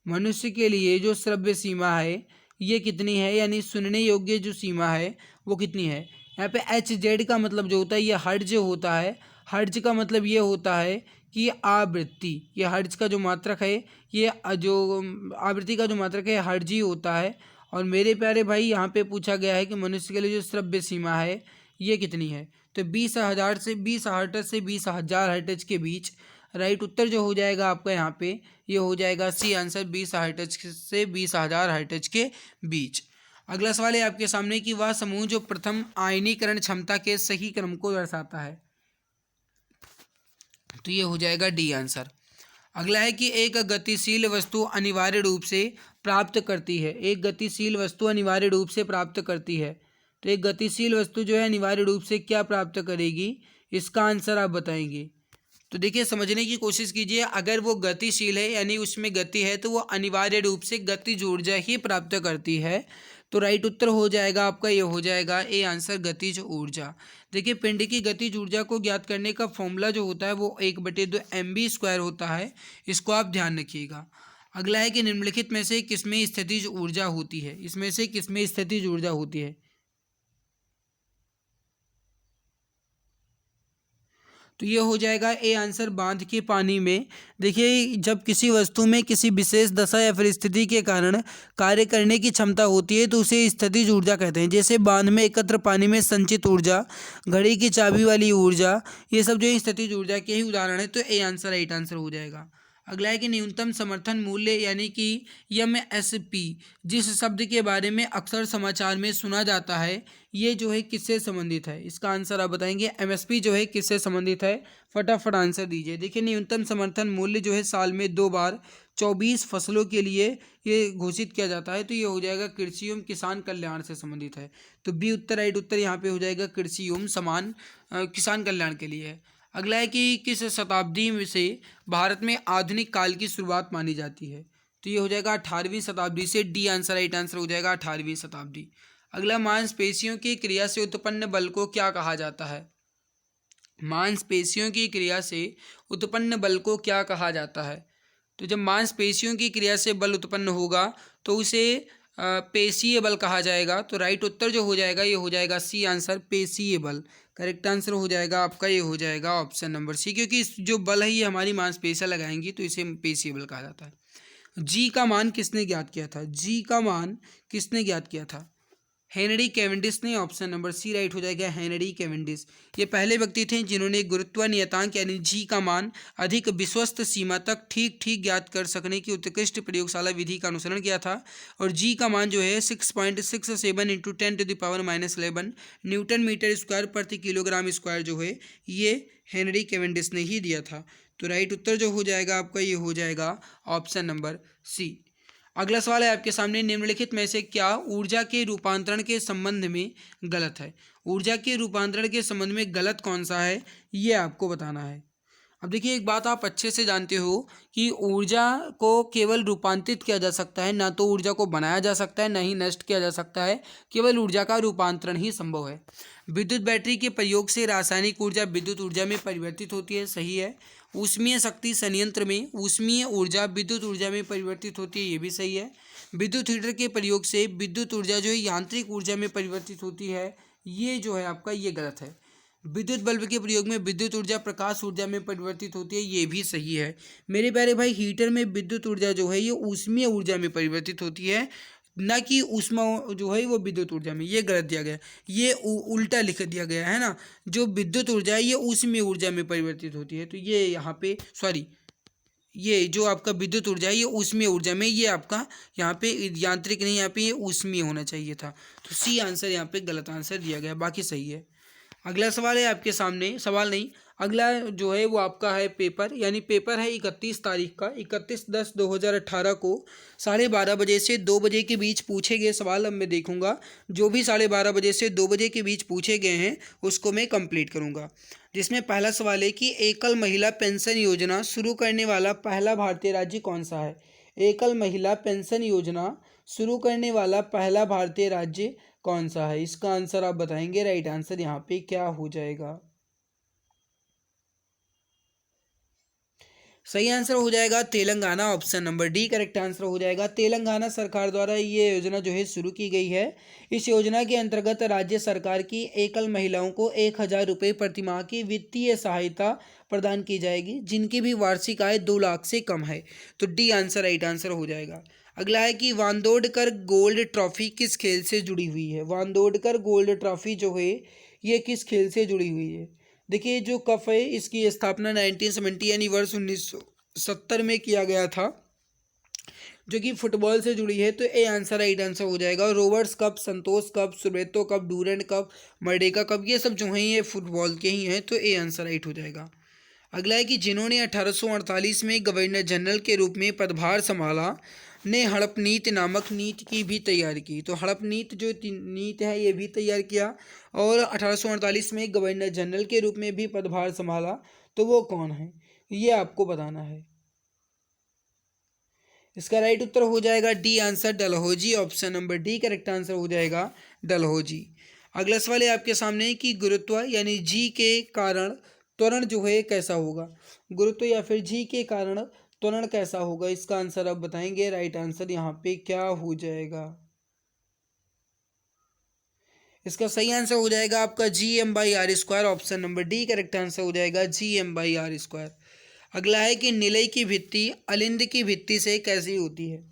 [SPEAKER 1] मनुष्य के लिए जो श्रव्य सीमा है ये कितनी है, यानी सुनने योग्य जो सीमा है वो कितनी है। यहाँ पे एच जेड का मतलब जो होता है ये हर्ट्ज होता है। हर्ट्ज का मतलब ये होता है कि आवृत्ति, ये हर्ट्ज का जो मात्रक है, ये जो आवृत्ति का जो मात्रक है हर्ट्ज ही होता है। और मेरे प्यारे भाई यहाँ पे पूछा गया है कि मनुष्य के लिए जो श्रव्य सीमा है ये कितनी है। तो 20,000 से 20 हर्ट्ज से 20,000 हर्ट्ज के बीच। राइट उत्तर जो हो जाएगा आपका यहाँ पे ये हो जाएगा सी आंसर, 20 हर्ट्ज से 20,000 हर्ट्ज के बीच। अगला सवाल है आपके सामने कि वह समूह जो प्रथम आयनीकरण क्षमता के सही क्रम को दर्शाता है। तो ये हो जाएगा डी आंसर। अगला है कि एक गतिशील वस्तु अनिवार्य रूप से प्राप्त करती है। एक गतिशील वस्तु अनिवार्य रूप से प्राप्त करती है। तो एक गतिशील वस्तु जो है अनिवार्य रूप से क्या प्राप्त करेगी, इसका आंसर आप बताएंगे। तो देखिए, समझने की कोशिश कीजिए। अगर वो गतिशील है यानी उसमें गति है तो वो अनिवार्य रूप से गतिज ऊर्जा ही प्राप्त करती है। तो राइट उत्तर हो जाएगा आपका, ये हो जाएगा ए आंसर गतिज ऊर्जा। देखिए, पिंड की गतिज ऊर्जा को ज्ञात करने का फॉर्मूला जो होता है वो 1/2 mv² होता है। इसको आप ध्यान रखिएगा। अगला है कि निम्नलिखित में से किसमें स्थितिज ऊर्जा होती है। इसमें से किसमें स्थितिज ऊर्जा होती है। तो ये हो जाएगा ए आंसर बांध के पानी में। देखिए, जब किसी वस्तु में किसी विशेष दशा या फिर स्थिति के कारण कार्य करने की क्षमता होती है तो उसे स्थितिज ऊर्जा कहते हैं। जैसे बांध में एकत्र पानी में संचित ऊर्जा, घड़ी की चाबी वाली ऊर्जा, ये सब जो है स्थितिज ऊर्जा के ही उदाहरण है। तो ए आंसर राइट आंसर हो जाएगा। अगला है कि न्यूनतम समर्थन मूल्य यानी कि MSP जिस शब्द के बारे में अक्सर समाचार में सुना जाता है, ये जो है किससे संबंधित है। इसका आंसर आप बताएंगे। MSP जो है किससे संबंधित है, फटाफट आंसर दीजिए। देखिए, न्यूनतम समर्थन मूल्य जो है साल में 2 बार 24 फसलों के लिए ये घोषित किया जाता है, तो ये हो जाएगा कृषि एवं किसान कल्याण से संबंधित है। तो बी उत्तर, राइट उत्तर यहाँ पे हो जाएगा कृषि एवं किसान कल्याण के लिए है। अगला है कि किस शताब्दी में से भारत में आधुनिक काल की शुरुआत मानी जाती है, तो ये हो जाएगा 18वीं शताब्दी से। डी आंसर, राइट आंसर हो जाएगा 18वीं शताब्दी। अगला, मांसपेशियों की क्रिया से उत्पन्न बल को क्या कहा जाता है? मांसपेशियों की क्रिया से उत्पन्न बल को क्या कहा जाता है? तो जब मांसपेशियों की क्रिया से बल उत्पन्न होगा तो उसे पेशीय बल कहा जाएगा। तो राइट उत्तर जो हो जाएगा ये हो जाएगा सी आंसर, पेशीय बल। करेक्ट आंसर हो जाएगा आपका ये हो जाएगा ऑप्शन नंबर सी, क्योंकि जो बल है ये हमारी मांसपेशियां लगाएंगी तो इसे पेशीय बल कहा जाता है। जी का मान किसने ज्ञात किया था? जी का मान किसने ज्ञात किया था? हेनरी कैवेंडिश ने। ऑप्शन नंबर सी राइट हो जाएगा हेनरी कैवेंडिश। ये पहले व्यक्ति थे जिन्होंने गुरुत्व नियतांक यानी जी का मान अधिक विश्वस्त सीमा तक ठीक ठीक ज्ञात कर सकने की उत्कृष्ट प्रयोगशाला विधि का अनुसरण किया था। और जी का मान जो है 6.67 इंटू 10⁻11 न्यूटन मीटर स्क्वायर प्रति किलोग्राम स्क्वायर जो है ये हेनरी कैवेंडिश ने ही दिया था। तो राइट उत्तर जो हो जाएगा आपका ये हो जाएगा ऑप्शन नंबर सी। अगला सवाल है आपके सामने, निम्नलिखित में से क्या ऊर्जा के रूपांतरण के संबंध में गलत है? ऊर्जा के रूपांतरण के संबंध में गलत कौन सा है ये आपको बताना है। अब देखिए, एक बात आप अच्छे से जानते हो कि ऊर्जा को केवल रूपांतरित किया जा सकता है, ना तो ऊर्जा को बनाया जा सकता है, ना ही नष्ट किया जा सकता है। केवल ऊर्जा का रूपांतरण ही संभव है। विद्युत बैटरी के प्रयोग से रासायनिक ऊर्जा विद्युत ऊर्जा में परिवर्तित होती है, सही है। ऊष्मीय शक्ति संयंत्र में ऊष्मीय ऊर्जा विद्युत ऊर्जा में परिवर्तित होती है, ये भी सही है। विद्युत हीटर के प्रयोग से विद्युत ऊर्जा जो है यांत्रिक ऊर्जा में परिवर्तित होती है, ये जो है आपका ये गलत है। विद्युत बल्ब के प्रयोग में विद्युत ऊर्जा प्रकाश ऊर्जा में परिवर्तित होती है, ये भी सही है। मेरे प्यारे भाई, हीटर में विद्युत ऊर्जा जो है ये ऊष्मीय ऊर्जा में परिवर्तित होती है, ना कि ऊष्मा जो है वो विद्युत ऊर्जा में। ये गलत दिया गया, ये उल्टा लिख दिया गया है ना। जो विद्युत ऊर्जा है ये ऊष्मीय ऊर्जा में परिवर्तित होती है, तो ये यहाँ पे सॉरी, ये जो आपका विद्युत ऊर्जा है ये ऊष्मीय ऊर्जा में, ये आपका यहाँ पे यांत्रिक नहीं, यहाँ पे ये ऊष्मीय होना चाहिए था। तो सी आंसर यहाँ पे गलत आंसर दिया गया, बाकी सही है। अगला सवाल है आपके सामने, सवाल नहीं, अगला जो है वो आपका है पेपर, यानी पेपर है 31 तारीख का, 31/10/2018 को 12:30 बजे से 2 बजे के बीच पूछे गए सवाल अब मैं देखूंगा। जो भी 12:30 बजे से 2 बजे के बीच पूछे गए हैं उसको मैं कंप्लीट करूंगा। जिसमें पहला सवाल है कि एकल महिला पेंशन योजना शुरू करने वाला पहला भारतीय राज्य कौन सा है? एकल महिला पेंशन योजना शुरू करने वाला पहला भारतीय राज्य कौन सा है? इसका आंसर आप बताएंगे। राइट आंसर यहाँ पे क्या हो जाएगा? सही आंसर हो जाएगा Telangana, option number D correct answer हो जाएगा। तेलंगाना सरकार द्वारा ये योजना जो है शुरू की गई है। इस योजना के अंतर्गत राज्य सरकार की एकल महिलाओं को 1,000 रुपये प्रतिमाह की वित्तीय सहायता प्रदान की जाएगी जिनकी भी वार्षिक आय 2 लाख से कम है। तो डी आंसर राइट आंसर हो जाएगा। अगला है कि वांदोडकर गोल्ड ट्रॉफी किस खेल से जुड़ी हुई है? वांदोडकर गोल्ड ट्रॉफी जो है ये किस खेल से जुड़ी हुई है? देखिए, जो कप है इसकी स्थापना 1970 यानी वर्ष 1970 में किया गया था, जो कि फुटबॉल से जुड़ी है। तो ए आंसर राइट आंसर हो जाएगा। Rovers cup, Santosh cup, Subroto cup, Durand cup, Merdeka cup, ये सब जो हैं ये फुटबॉल के ही हैं। तो ए आंसर राइट हो जाएगा। अगला है कि जिन्होंने 1848 में गवर्नर जनरल के रूप में पदभार संभाला ने हड़प नीति नामक नीति की भी तैयारी की। तो हड़प नीति जो नीति है ये भी तैयार किया, और 1848 में गवर्नर जनरल के रूप में भी पदभार संभाला। तो वो कौन है ये आपको बताना है। इसका राइट उत्तर हो जाएगा D answer Dalhousie, option number D correct answer हो जाएगा डलहौजी। अगला सवाल है आपके सामने कि गुरुत्व यानी जी के कारण त्वरण जो है कैसा होगा? गुरुत्व या फिर जी के कारण त्वरण कैसा होगा? इसका आंसर आप बताएंगे। राइट आंसर यहाँ पे क्या हो जाएगा? इसका सही आंसर हो जाएगा आपका G/r², option number D correct answer हो जाएगा G/r²। अगला है कि निलय की भित्ति अलिंद की भित्ति से कैसी होती है?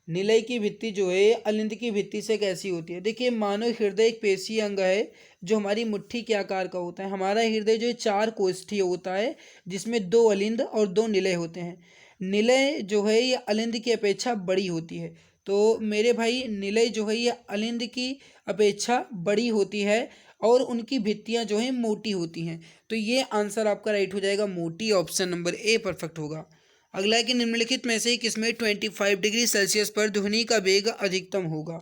[SPEAKER 1] निलय की भित्ति जो है अलिंद की भित्ति से कैसी होती है? देखिए, मानव हृदय एक पेशीय अंग है जो हमारी मुट्ठी के आकार का होता है। हमारा हृदय जो है 4 कोष्ठीय होता है जिसमें 2 अलिंद और 2 निलय होते हैं। निलय जो है ये अलिंद की अपेक्षा बड़ी होती है। तो मेरे भाई, निलय जो है ये अलिंद की अपेक्षा बड़ी होती है और उनकी भित्तियाँ जो हैं मोटी होती हैं। तो ये आंसर आपका राइट हो जाएगा मोटी, ऑप्शन नंबर ए परफेक्ट होगा। अगला है कि निम्नलिखित में से किसमें 25 डिग्री सेल्सियस पर ध्वनि का वेग अधिकतम होगा।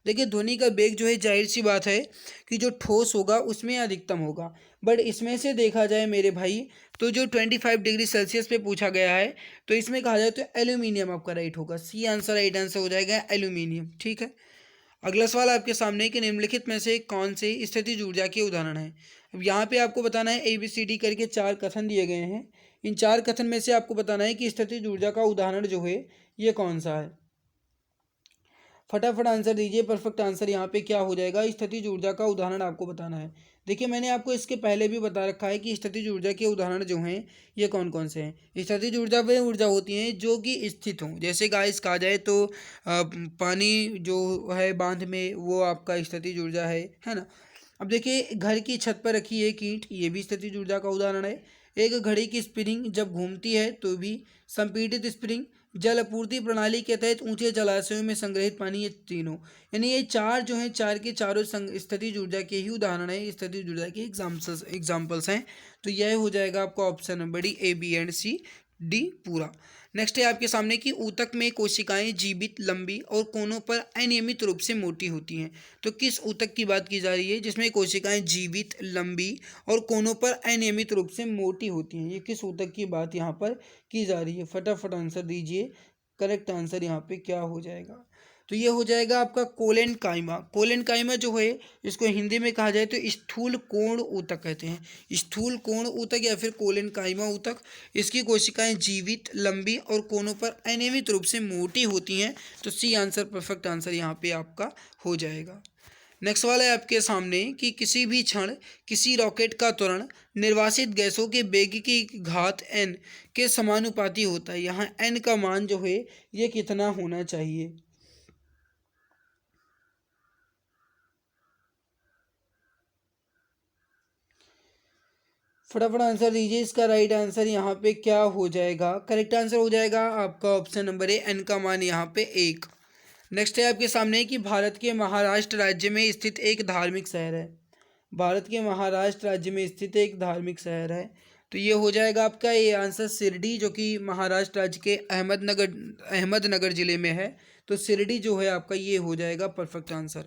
[SPEAKER 1] देखिए ध्वनि का वेग जो है जाहिर सी बात है कि जो ठोस होगा उसमें अधिकतम होगा, बट इसमें से देखा जाए मेरे भाई तो जो 25 डिग्री सेल्सियस पे पूछा गया है तो इसमें कहा जाए तो एल्यूमिनियम आपका राइट होगा। सी आंसर राइट आंसर हो जाएगा एल्यूमिनियम। ठीक है, अगला सवाल आपके सामने कि निम्नलिखित में से कौन से स्थितिज ऊर्जा के उदाहरण हैं। अब यहाँ पे आपको बताना है ABCD करके 4 कथन दिए गए हैं। इन 4 कथन में से आपको बताना है कि स्थितिज ऊर्जा का उदाहरण जो है ये कौन सा है। फटाफट आंसर दीजिए। परफेक्ट आंसर यहाँ पे क्या हो जाएगा, स्थितिज ऊर्जा का उदाहरण आपको बताना है। देखिए मैंने आपको इसके पहले भी बता रखा है कि स्थितिज ऊर्जा के उदाहरण जो हैं ये कौन कौन से हैं। स्थितिज ऊर्जा वे ऊर्जा होती हैं जो कि स्थित हों, जैसे गाइस कहा जाए तो पानी जो है बांध में वो आपका स्थितिज ऊर्जा है ना। अब देखिए घर की छत पर रखी एक ईंट, ये भी स्थितिज ऊर्जा का उदाहरण है। एक घड़ी की स्प्रिंग जब घूमती है तो भी, संपीड़ित स्प्रिंग, जल आपूर्ति प्रणाली के तहत ऊंचे जलाशयों में संग्रहित पानी, ये तीनों यानी ये चार जो हैं चार के चारों स्थितिज ऊर्जा के ही उदाहरण है, स्थितिज ऊर्जा के एग्जाम्पल्स हैं। तो यह हो जाएगा आपका option number D, A B and C D पूरा। नेक्स्ट है आपके सामने कि ऊतक में कोशिकाएं जीवित, लंबी और कोनों पर अनियमित रूप से मोटी होती हैं। तो किस ऊतक की बात की जा रही है जिसमें कोशिकाएं जीवित, लंबी और कोनों पर अनियमित रूप से मोटी होती हैं, ये किस ऊतक की बात यहाँ पर की जा रही है। फटाफट आंसर दीजिए। करेक्ट आंसर यहाँ पे क्या हो जाएगा, तो ये हो जाएगा आपका कोलेन काइमा। कोलेन काइमा जो है इसको हिंदी में कहा जाए तो स्थूल कोण ऊतक कहते हैं। स्थूल कोण ऊतक या फिर कोलेन काइमा ऊतक, इसकी कोशिकाएं जीवित, लंबी और कोनों पर अनियमित रूप से मोटी होती हैं। तो सी आंसर परफेक्ट आंसर यहाँ पे आपका हो जाएगा। नेक्स्ट सवाल है आपके सामने कि किसी भी क्षण किसी रॉकेट का त्वरण निर्वासित गैसों के वेग की घात n के समानुपाती होता है। यहाँ n का मान जो है ये कितना होना चाहिए। फटाफट आंसर दीजिए। इसका राइट आंसर यहाँ पे क्या हो जाएगा, करेक्ट आंसर हो जाएगा आपका ऑप्शन नंबर ए, n का मान यहाँ पे 1। नेक्स्ट है आपके सामने कि भारत के महाराष्ट्र राज्य में स्थित एक धार्मिक शहर है। भारत के महाराष्ट्र राज्य में स्थित एक धार्मिक शहर है, तो ये हो जाएगा आपका ये आंसर शिरडी, जो कि महाराष्ट्र राज्य के अहमदनगर जिले में है। तो शिरडी जो है आपका ये हो जाएगा परफेक्ट आंसर।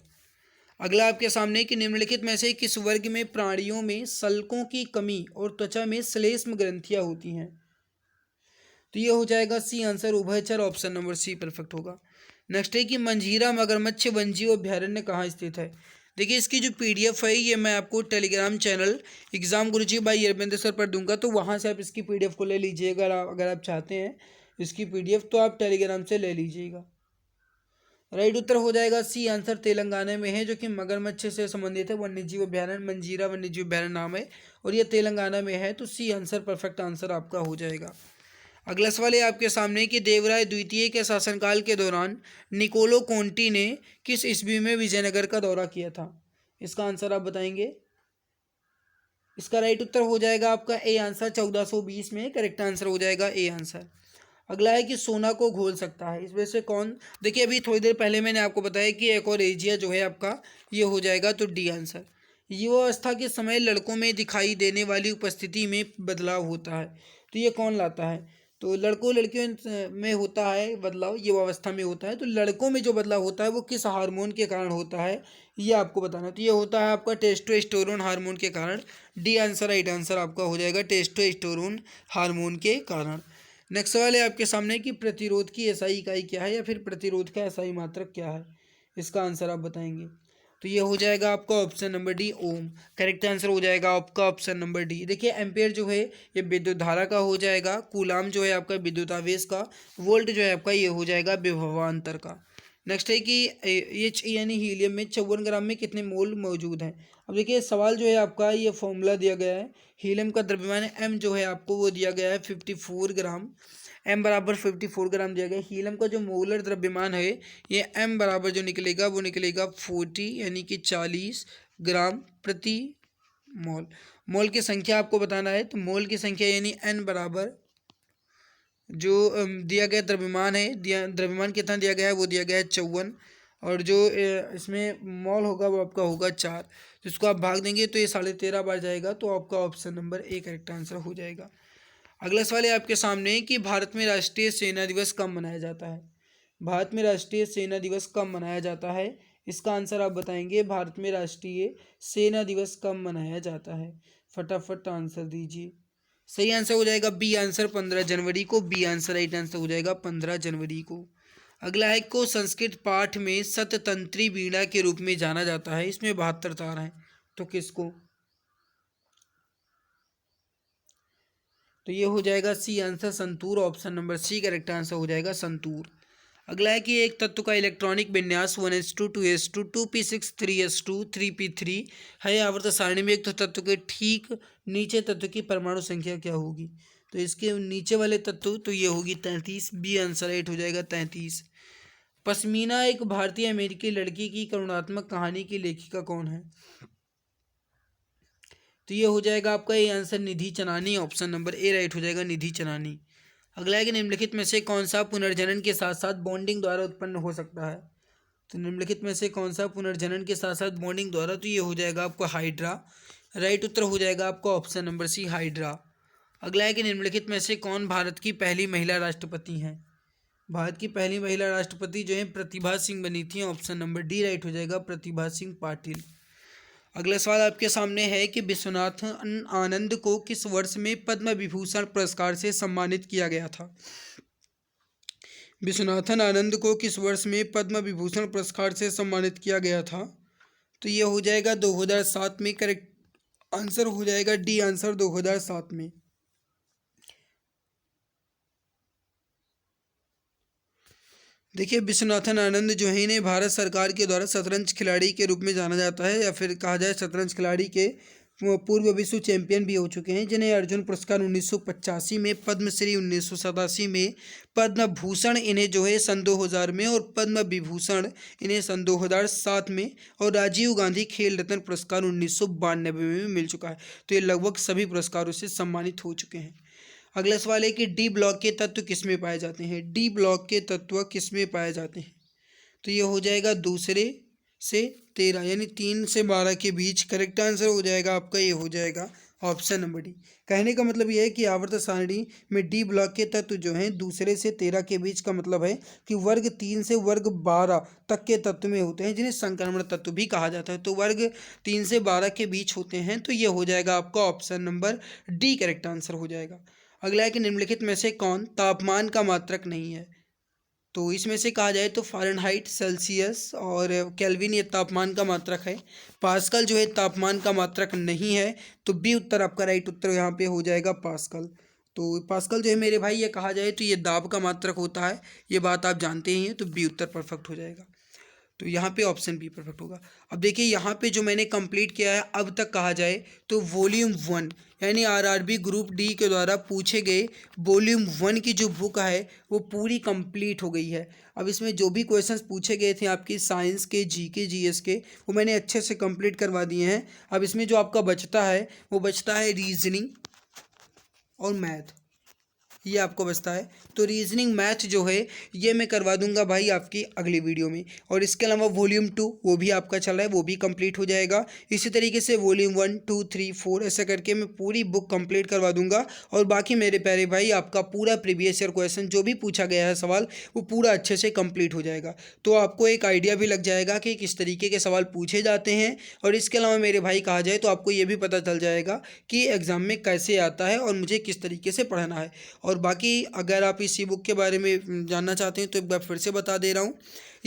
[SPEAKER 1] अगला आपके सामने कि निम्नलिखित में से किस वर्ग में प्राणियों में सल्कों की कमी और त्वचा में श्लेष्म ग्रंथियां होती हैं। तो ये हो जाएगा सी आंसर, उभयचर, ऑप्शन नंबर सी परफेक्ट होगा। नेक्स्ट है कि मंझीरा मगरमच्छ वन्यजीव अभ्यारण्य कहाँ स्थित है। देखिए इसकी जो PDF है ये मैं आपको Telegram channel exam Guruji by Arvind sir पर दूंगा, तो वहाँ से आप इसकी PDF को ले लीजिएगा। अगर आप चाहते हैं इसकी PDF तो आप टेलीग्राम से ले लीजिएगा। राइट उत्तर हो जाएगा सी आंसर, तेलंगाना में है, जो कि मगरमच्छ से संबंधित है। वन्यजीव अभ्यारण्य मंजीरा वन्यजीव अभ्यारण्य नाम है और ये तेलंगाना में है। तो सी आंसर परफेक्ट आंसर आपका हो जाएगा। अगला सवाल है आपके सामने कि देवराय द्वितीय के शासनकाल के दौरान निकोलो कोंटी ने किस ईस्वी में विजयनगर का दौरा किया था। इसका आंसर आप बताएंगे। इसका राइट उत्तर हो जाएगा आपका ए आंसर, 1420 में। करेक्ट आंसर हो जाएगा ए आंसर। अगला है कि सोना को घोल सकता है, इसमें से कौन। देखिए अभी थोड़ी देर पहले मैंने आपको बताया कि एक और एजिया जो है आपका ये हो जाएगा, तो डी आंसर। युवावस्था के समय लड़कों में दिखाई देने वाली उपस्थिति में बदलाव होता है, तो ये कौन लाता है। तो लड़कों लड़कियों में होता है बदलाव, युवावस्था में होता है। तो लड़कों में जो बदलाव होता है वो किस हार्मोन के कारण होता है ये आपको बताना है। तो ये होता है आपका टेस्टोस्टेरोन हार्मोन के कारण। डी आंसर राइट आंसर आपका हो जाएगा, टेस्टोस्टेरोन हार्मोन के कारण। नेक्स्ट सवाल है आपके सामने कि प्रतिरोध की एसआई इकाई क्या है या फिर प्रतिरोध का एसआई मात्रक क्या है। इसका आंसर आप बताएंगे। तो ये हो जाएगा आपका ऑप्शन नंबर डी, ओम। करेक्ट आंसर हो जाएगा आपका ऑप्शन नंबर डी। देखिए एम्पेयर जो है ये विद्युत धारा का हो जाएगा, कूलाम जो है आपका विद्युत आवेश का, वोल्ट जो है आपका ये हो जाएगा विभवांतर का। नेक्स्ट है कि एच यानी हीलियम में 54 ग्राम में कितने मोल मौजूद हैं। अब देखिए सवाल जो है आपका ये फॉर्मूला दिया गया है। हीलियम का द्रव्यमान एम जो है आपको वो दिया गया है 54 ग्राम, एम बराबर 54 ग्राम दिया गया। हीलियम का जो मोलर द्रव्यमान है ये एम बराबर जो निकलेगा वो निकलेगा 40 यानी कि 40 ग्राम प्रति मोल। मोल की संख्या आपको बताना है, तो मोल की संख्या यानी एन बराबर जो दिया गया द्रव्यमान है, द्रव्यमान कितना दिया गया है वो दिया गया है 54, और जो इसमें मोल होगा वो आपका होगा 4। जिसको आप भाग देंगे तो ये 13.5 बार जाएगा, तो आपका option number A correct answer हो जाएगा। अगला सवाल है आपके सामने कि भारत में राष्ट्रीय सेना दिवस कब मनाया जाता है। भारत में राष्ट्रीय सेना दिवस कब मनाया जाता है, इसका आंसर आप बताएंगे। भारत में राष्ट्रीय सेना दिवस कब मनाया जाता है, फटाफट आंसर दीजिए। सही आंसर हो जाएगा बी आंसर 15 जनवरी को। बी आंसर राइट आंसर हो जाएगा 15 जनवरी को। अगला है को संस्कृत पाठ में सततंत्री वीणा के रूप में जाना जाता है, इसमें 72 तार हैं, तो किसको। तो ये हो जाएगा C answer santoor. Option number C correct answer हो जाएगा संतूर। अगला है कि एक तत्व का इलेक्ट्रॉनिक विन्यास 1s2 2s2 2p6 3s2 3p3 है आवर्त सारणी में एक तो तत्व के ठीक नीचे तत्व की परमाणु संख्या क्या होगी। तो इसके नीचे वाले तत्व तो ये होगी 33। बी आंसर राइट हो जाएगा 33। पश्मीना एक भारतीय अमेरिकी लड़की की करुणात्मक कहानी की लेखिका कौन है। तो ये हो जाएगा आपका ये आंसर निधि चनानी। ऑप्शन नंबर ए राइट हो जाएगा निधि चनानी। अगला है कि निम्नलिखित में से कौन सा पुनर्जनन के साथ साथ बॉन्डिंग द्वारा उत्पन्न हो सकता है। तो निम्नलिखित में से कौन सा पुनर्जनन के साथ साथ बॉन्डिंग द्वारा, तो ये हो जाएगा आपको हाइड्रा। राइट उत्तर हो जाएगा आपका ऑप्शन नंबर सी हाइड्रा। अगला है कि निम्नलिखित में से कौन भारत की पहली महिला राष्ट्रपति हैं। भारत की पहली महिला राष्ट्रपति जो है प्रतिभा सिंह बनी थी। ऑप्शन नंबर डी राइट हो जाएगा प्रतिभा सिंह पाटिल। अगला सवाल आपके सामने है कि विश्वनाथन आनंद को किस वर्ष में पद्म विभूषण पुरस्कार से सम्मानित किया गया था। विश्वनाथन आनंद को किस वर्ष में पद्म विभूषण पुरस्कार से सम्मानित किया गया था। तो ये हो जाएगा 2007 में। करेक्ट आंसर हो जाएगा डी आंसर 2007 में। देखिए विश्वनाथन आनंद जो है इन्हें भारत सरकार के द्वारा शतरंज खिलाड़ी के रूप में जाना जाता है, या फिर कहा जाए शतरंज खिलाड़ी के पूर्व विश्व चैंपियन भी हो चुके हैं, जिन्हें अर्जुन पुरस्कार 1985 में, पद्मश्री 1987 में, पद्म भूषण इन्हें जो है सन 2000 में, और पद्म विभूषण इन्हें सन 2007 में, और राजीव गांधी खेल रत्न पुरस्कार 1992 में मिल चुका है। तो ये लगभग सभी पुरस्कारों से सम्मानित हो चुके हैं। अगला सवाल है कि डी ब्लॉक के तत्व किसमें पाए जाते हैं। डी ब्लॉक के तत्व किसमें पाए जाते हैं। तो ये हो जाएगा 2 से 13 यानी 3 से 12 के बीच। करेक्ट आंसर हो जाएगा आपका ये हो जाएगा ऑप्शन नंबर डी। कहने का मतलब ये है कि आवर्त सारणी में डी ब्लॉक के तत्व जो हैं 2 से 13 के बीच का मतलब है कि वर्ग 3 से वर्ग 12 तक के तत्व में होते हैं, जिन्हें संक्रमण तत्व भी कहा जाता है। तो वर्ग 3 से 12 के बीच होते हैं, तो ये हो जाएगा आपका option number D correct answer हो जाएगा। अगला है कि निम्नलिखित में से कौन तापमान का मात्रक नहीं है। तो इसमें से कहा जाए तो फ़ारेनहाइट, सेल्सियस और केल्विन ये तापमान का मात्रक है। पास्कल जो है तापमान का मात्रक नहीं है, तो बी उत्तर आपका राइट उत्तर यहाँ पे हो जाएगा पास्कल। तो पास्कल जो है मेरे भाई ये कहा जाए तो ये दाब का मात्रक होता है, ये बात आप जानते ही हैं, तो बी उत्तर परफेक्ट हो जाएगा। तो यहाँ पे ऑप्शन बी परफेक्ट होगा। अब देखिए यहाँ पे जो मैंने कंप्लीट किया है अब तक कहा जाए तो वॉल्यूम 1 यानी आरआरबी ग्रुप डी के द्वारा पूछे गए वॉल्यूम 1 की जो बुक है वो पूरी कंप्लीट हो गई है। अब इसमें जो भी क्वेश्चंस पूछे गए थे आपकी साइंस के, जीके, जीएस के, वो मैंने अच्छे से कंप्लीट करवा दिए हैं। अब इसमें जो आपका बचता है वो बचता है रीजनिंग और मैथ, ये आपको बचता है। तो रीजनिंग मैथ जो है ये मैं करवा दूंगा भाई आपकी अगली वीडियो में। और इसके अलावा वॉल्यूम 2 वो भी आपका चल रहा है, वो भी कंप्लीट हो जाएगा। इसी तरीके से वॉल्यूम 1 2 3 4 ऐसा करके मैं पूरी बुक कंप्लीट करवा दूंगा। और बाकी मेरे प्यारे भाई आपका पूरा प्रीवियस ईयर क्वेश्चन जो भी पूछा गया है सवाल वो पूरा अच्छे से कंप्लीट हो जाएगा। तो आपको एक आइडिया भी लग जाएगा कि किस तरीके के सवाल पूछे जाते हैं। और इसके अलावा मेरे भाई कहा जाए तो आपको ये भी पता चल जाएगा कि एग्ज़ाम में कैसे आता है और मुझे किस तरीके से पढ़ना है। और बाकी अगर आप इस ई बुक के बारे में जानना चाहते हैं तो एक बार फिर से बता दे रहा हूँ,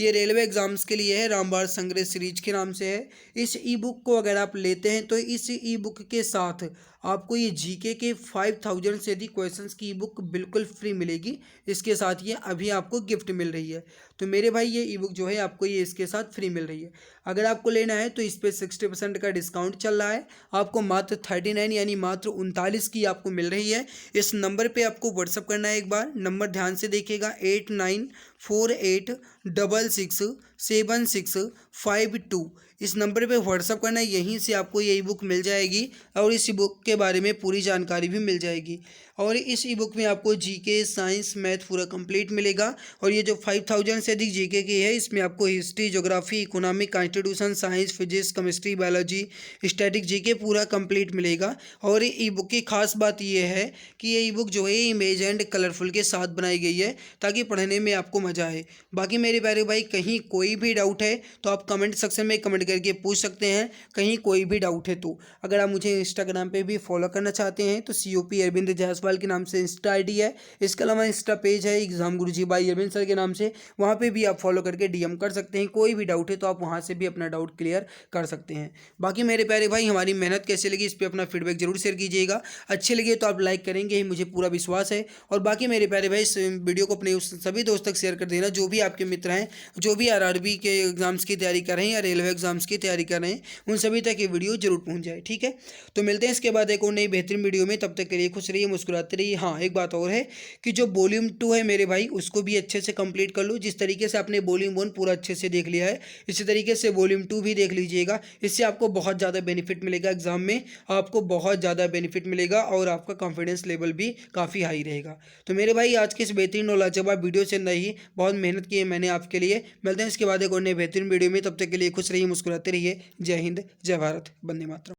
[SPEAKER 1] ये रेलवे एग्ज़ाम्स के लिए है, रामबाण संग्रह सीरीज के नाम से है। इस ई बुक को अगर आप लेते हैं तो इस ई बुक के साथ आपको ये जीके के 5000 से अधिक क्वेश्चंस की ई बुक बिल्कुल फ्री मिलेगी। इसके साथ ये अभी आपको गिफ्ट मिल रही है। तो मेरे भाई ये ई बुक जो है आपको ये इसके साथ फ्री मिल रही है। अगर आपको लेना है तो इस पर 60% का डिस्काउंट चल रहा है। आपको मात्र 39 यानी मात्र 39 की आपको मिल रही है। इस नंबर पर आपको व्हाट्सअप करना है। एक बार नंबर ध्यान से देखिएगा 89
[SPEAKER 2] 48667652। इस नंबर पे व्हाट्सअप करना है, यहीं से आपको ये ई बुक मिल जाएगी और इस ई बुक के बारे में पूरी जानकारी भी मिल जाएगी। और इस ई बुक में आपको जीके, साइंस, मैथ पूरा कंप्लीट मिलेगा। और ये जो 5000 से अधिक जीके की है, इसमें आपको history, geography, economic, constitution, science, physics, chemistry, biology, static GK पूरा कंप्लीट मिलेगा। और ई बुक की खास बात यह है कि ये ई बुक जो है इमेज एंड कलरफुल के साथ बनाई गई है ताकि पढ़ने में आपको मज़ा आए। बाकी मेरे प्यारे भाई, कहीं कोई भी डाउट है तो आप कमेंट सेक्शन में कमेंट करके पूछ सकते हैं, कहीं कोई भी डाउट है तो। अगर आप मुझे इंस्टाग्राम पे भी फॉलो करना चाहते हैं तो COP अरविंद जायसवाल के नाम से इंस्टा ID है। इसके अलावा इंस्टा पेज है exam Guruji by Arvind sir के नाम से, वहाँ पे भी आप फॉलो करके DM कर सकते हैं। कोई भी डाउट है तो आप वहाँ से भी अपना डाउट क्लियर कर सकते हैं। बाकी मेरे प्यारे भाई, हमारी मेहनत कैसे लगी इस पर अपना फीडबैक जरूर शेयर कीजिएगा। अच्छे लगे तो आप लाइक करेंगे ही, मुझे पूरा विश्वास है। और बाकी मेरे प्यारे भाई, इस वीडियो को अपने सभी दोस्तों तक शेयर कर देना, जो भी आपके मित्र हैं, जो भी RRB के एग्जाम्स की तैयारी कर रहे हैं या रेलवे एग्जाम्स की तैयारी कर रहे हैं, उन सभी तक ये वीडियो जरूर पहुंच जाए। ठीक है, तो मिलते हैं इसके बाद एक और नई बेहतरीन वीडियो में। तब तक के लिए खुश रहिए, मुस्कुराते रहिए। हाँ, एक बात और है कि जो वॉल्यूम 2 है मेरे भाई, उसको भी अच्छे से कंप्लीट कर लो। जिस तरीके से आपने वॉल्यूम 1 पूरा अच्छे से देख लिया है, इसी तरीके से वॉल्यूम 2 भी देख लीजिएगा। इससे आपको बहुत ज़्यादा बेनिफिट मिलेगा एग्जाम में, आपको बहुत ज़्यादा बेनिफिट मिलेगा और आपका कॉन्फिडेंस लेवल भी काफ़ी हाई रहेगा। तो मेरे भाई, आज के इस बेहतरीन और लाजवाब वीडियो से नहीं, बहुत मेहनत की है मैंने आपके लिए। मिलते हैं इसके बाद एक और नए बेहतरीन वीडियो में। तब तक के लिए खुश रहिए, मुस्कुराते रहिए। जय हिंद, जय भारत, वंदे मातरम।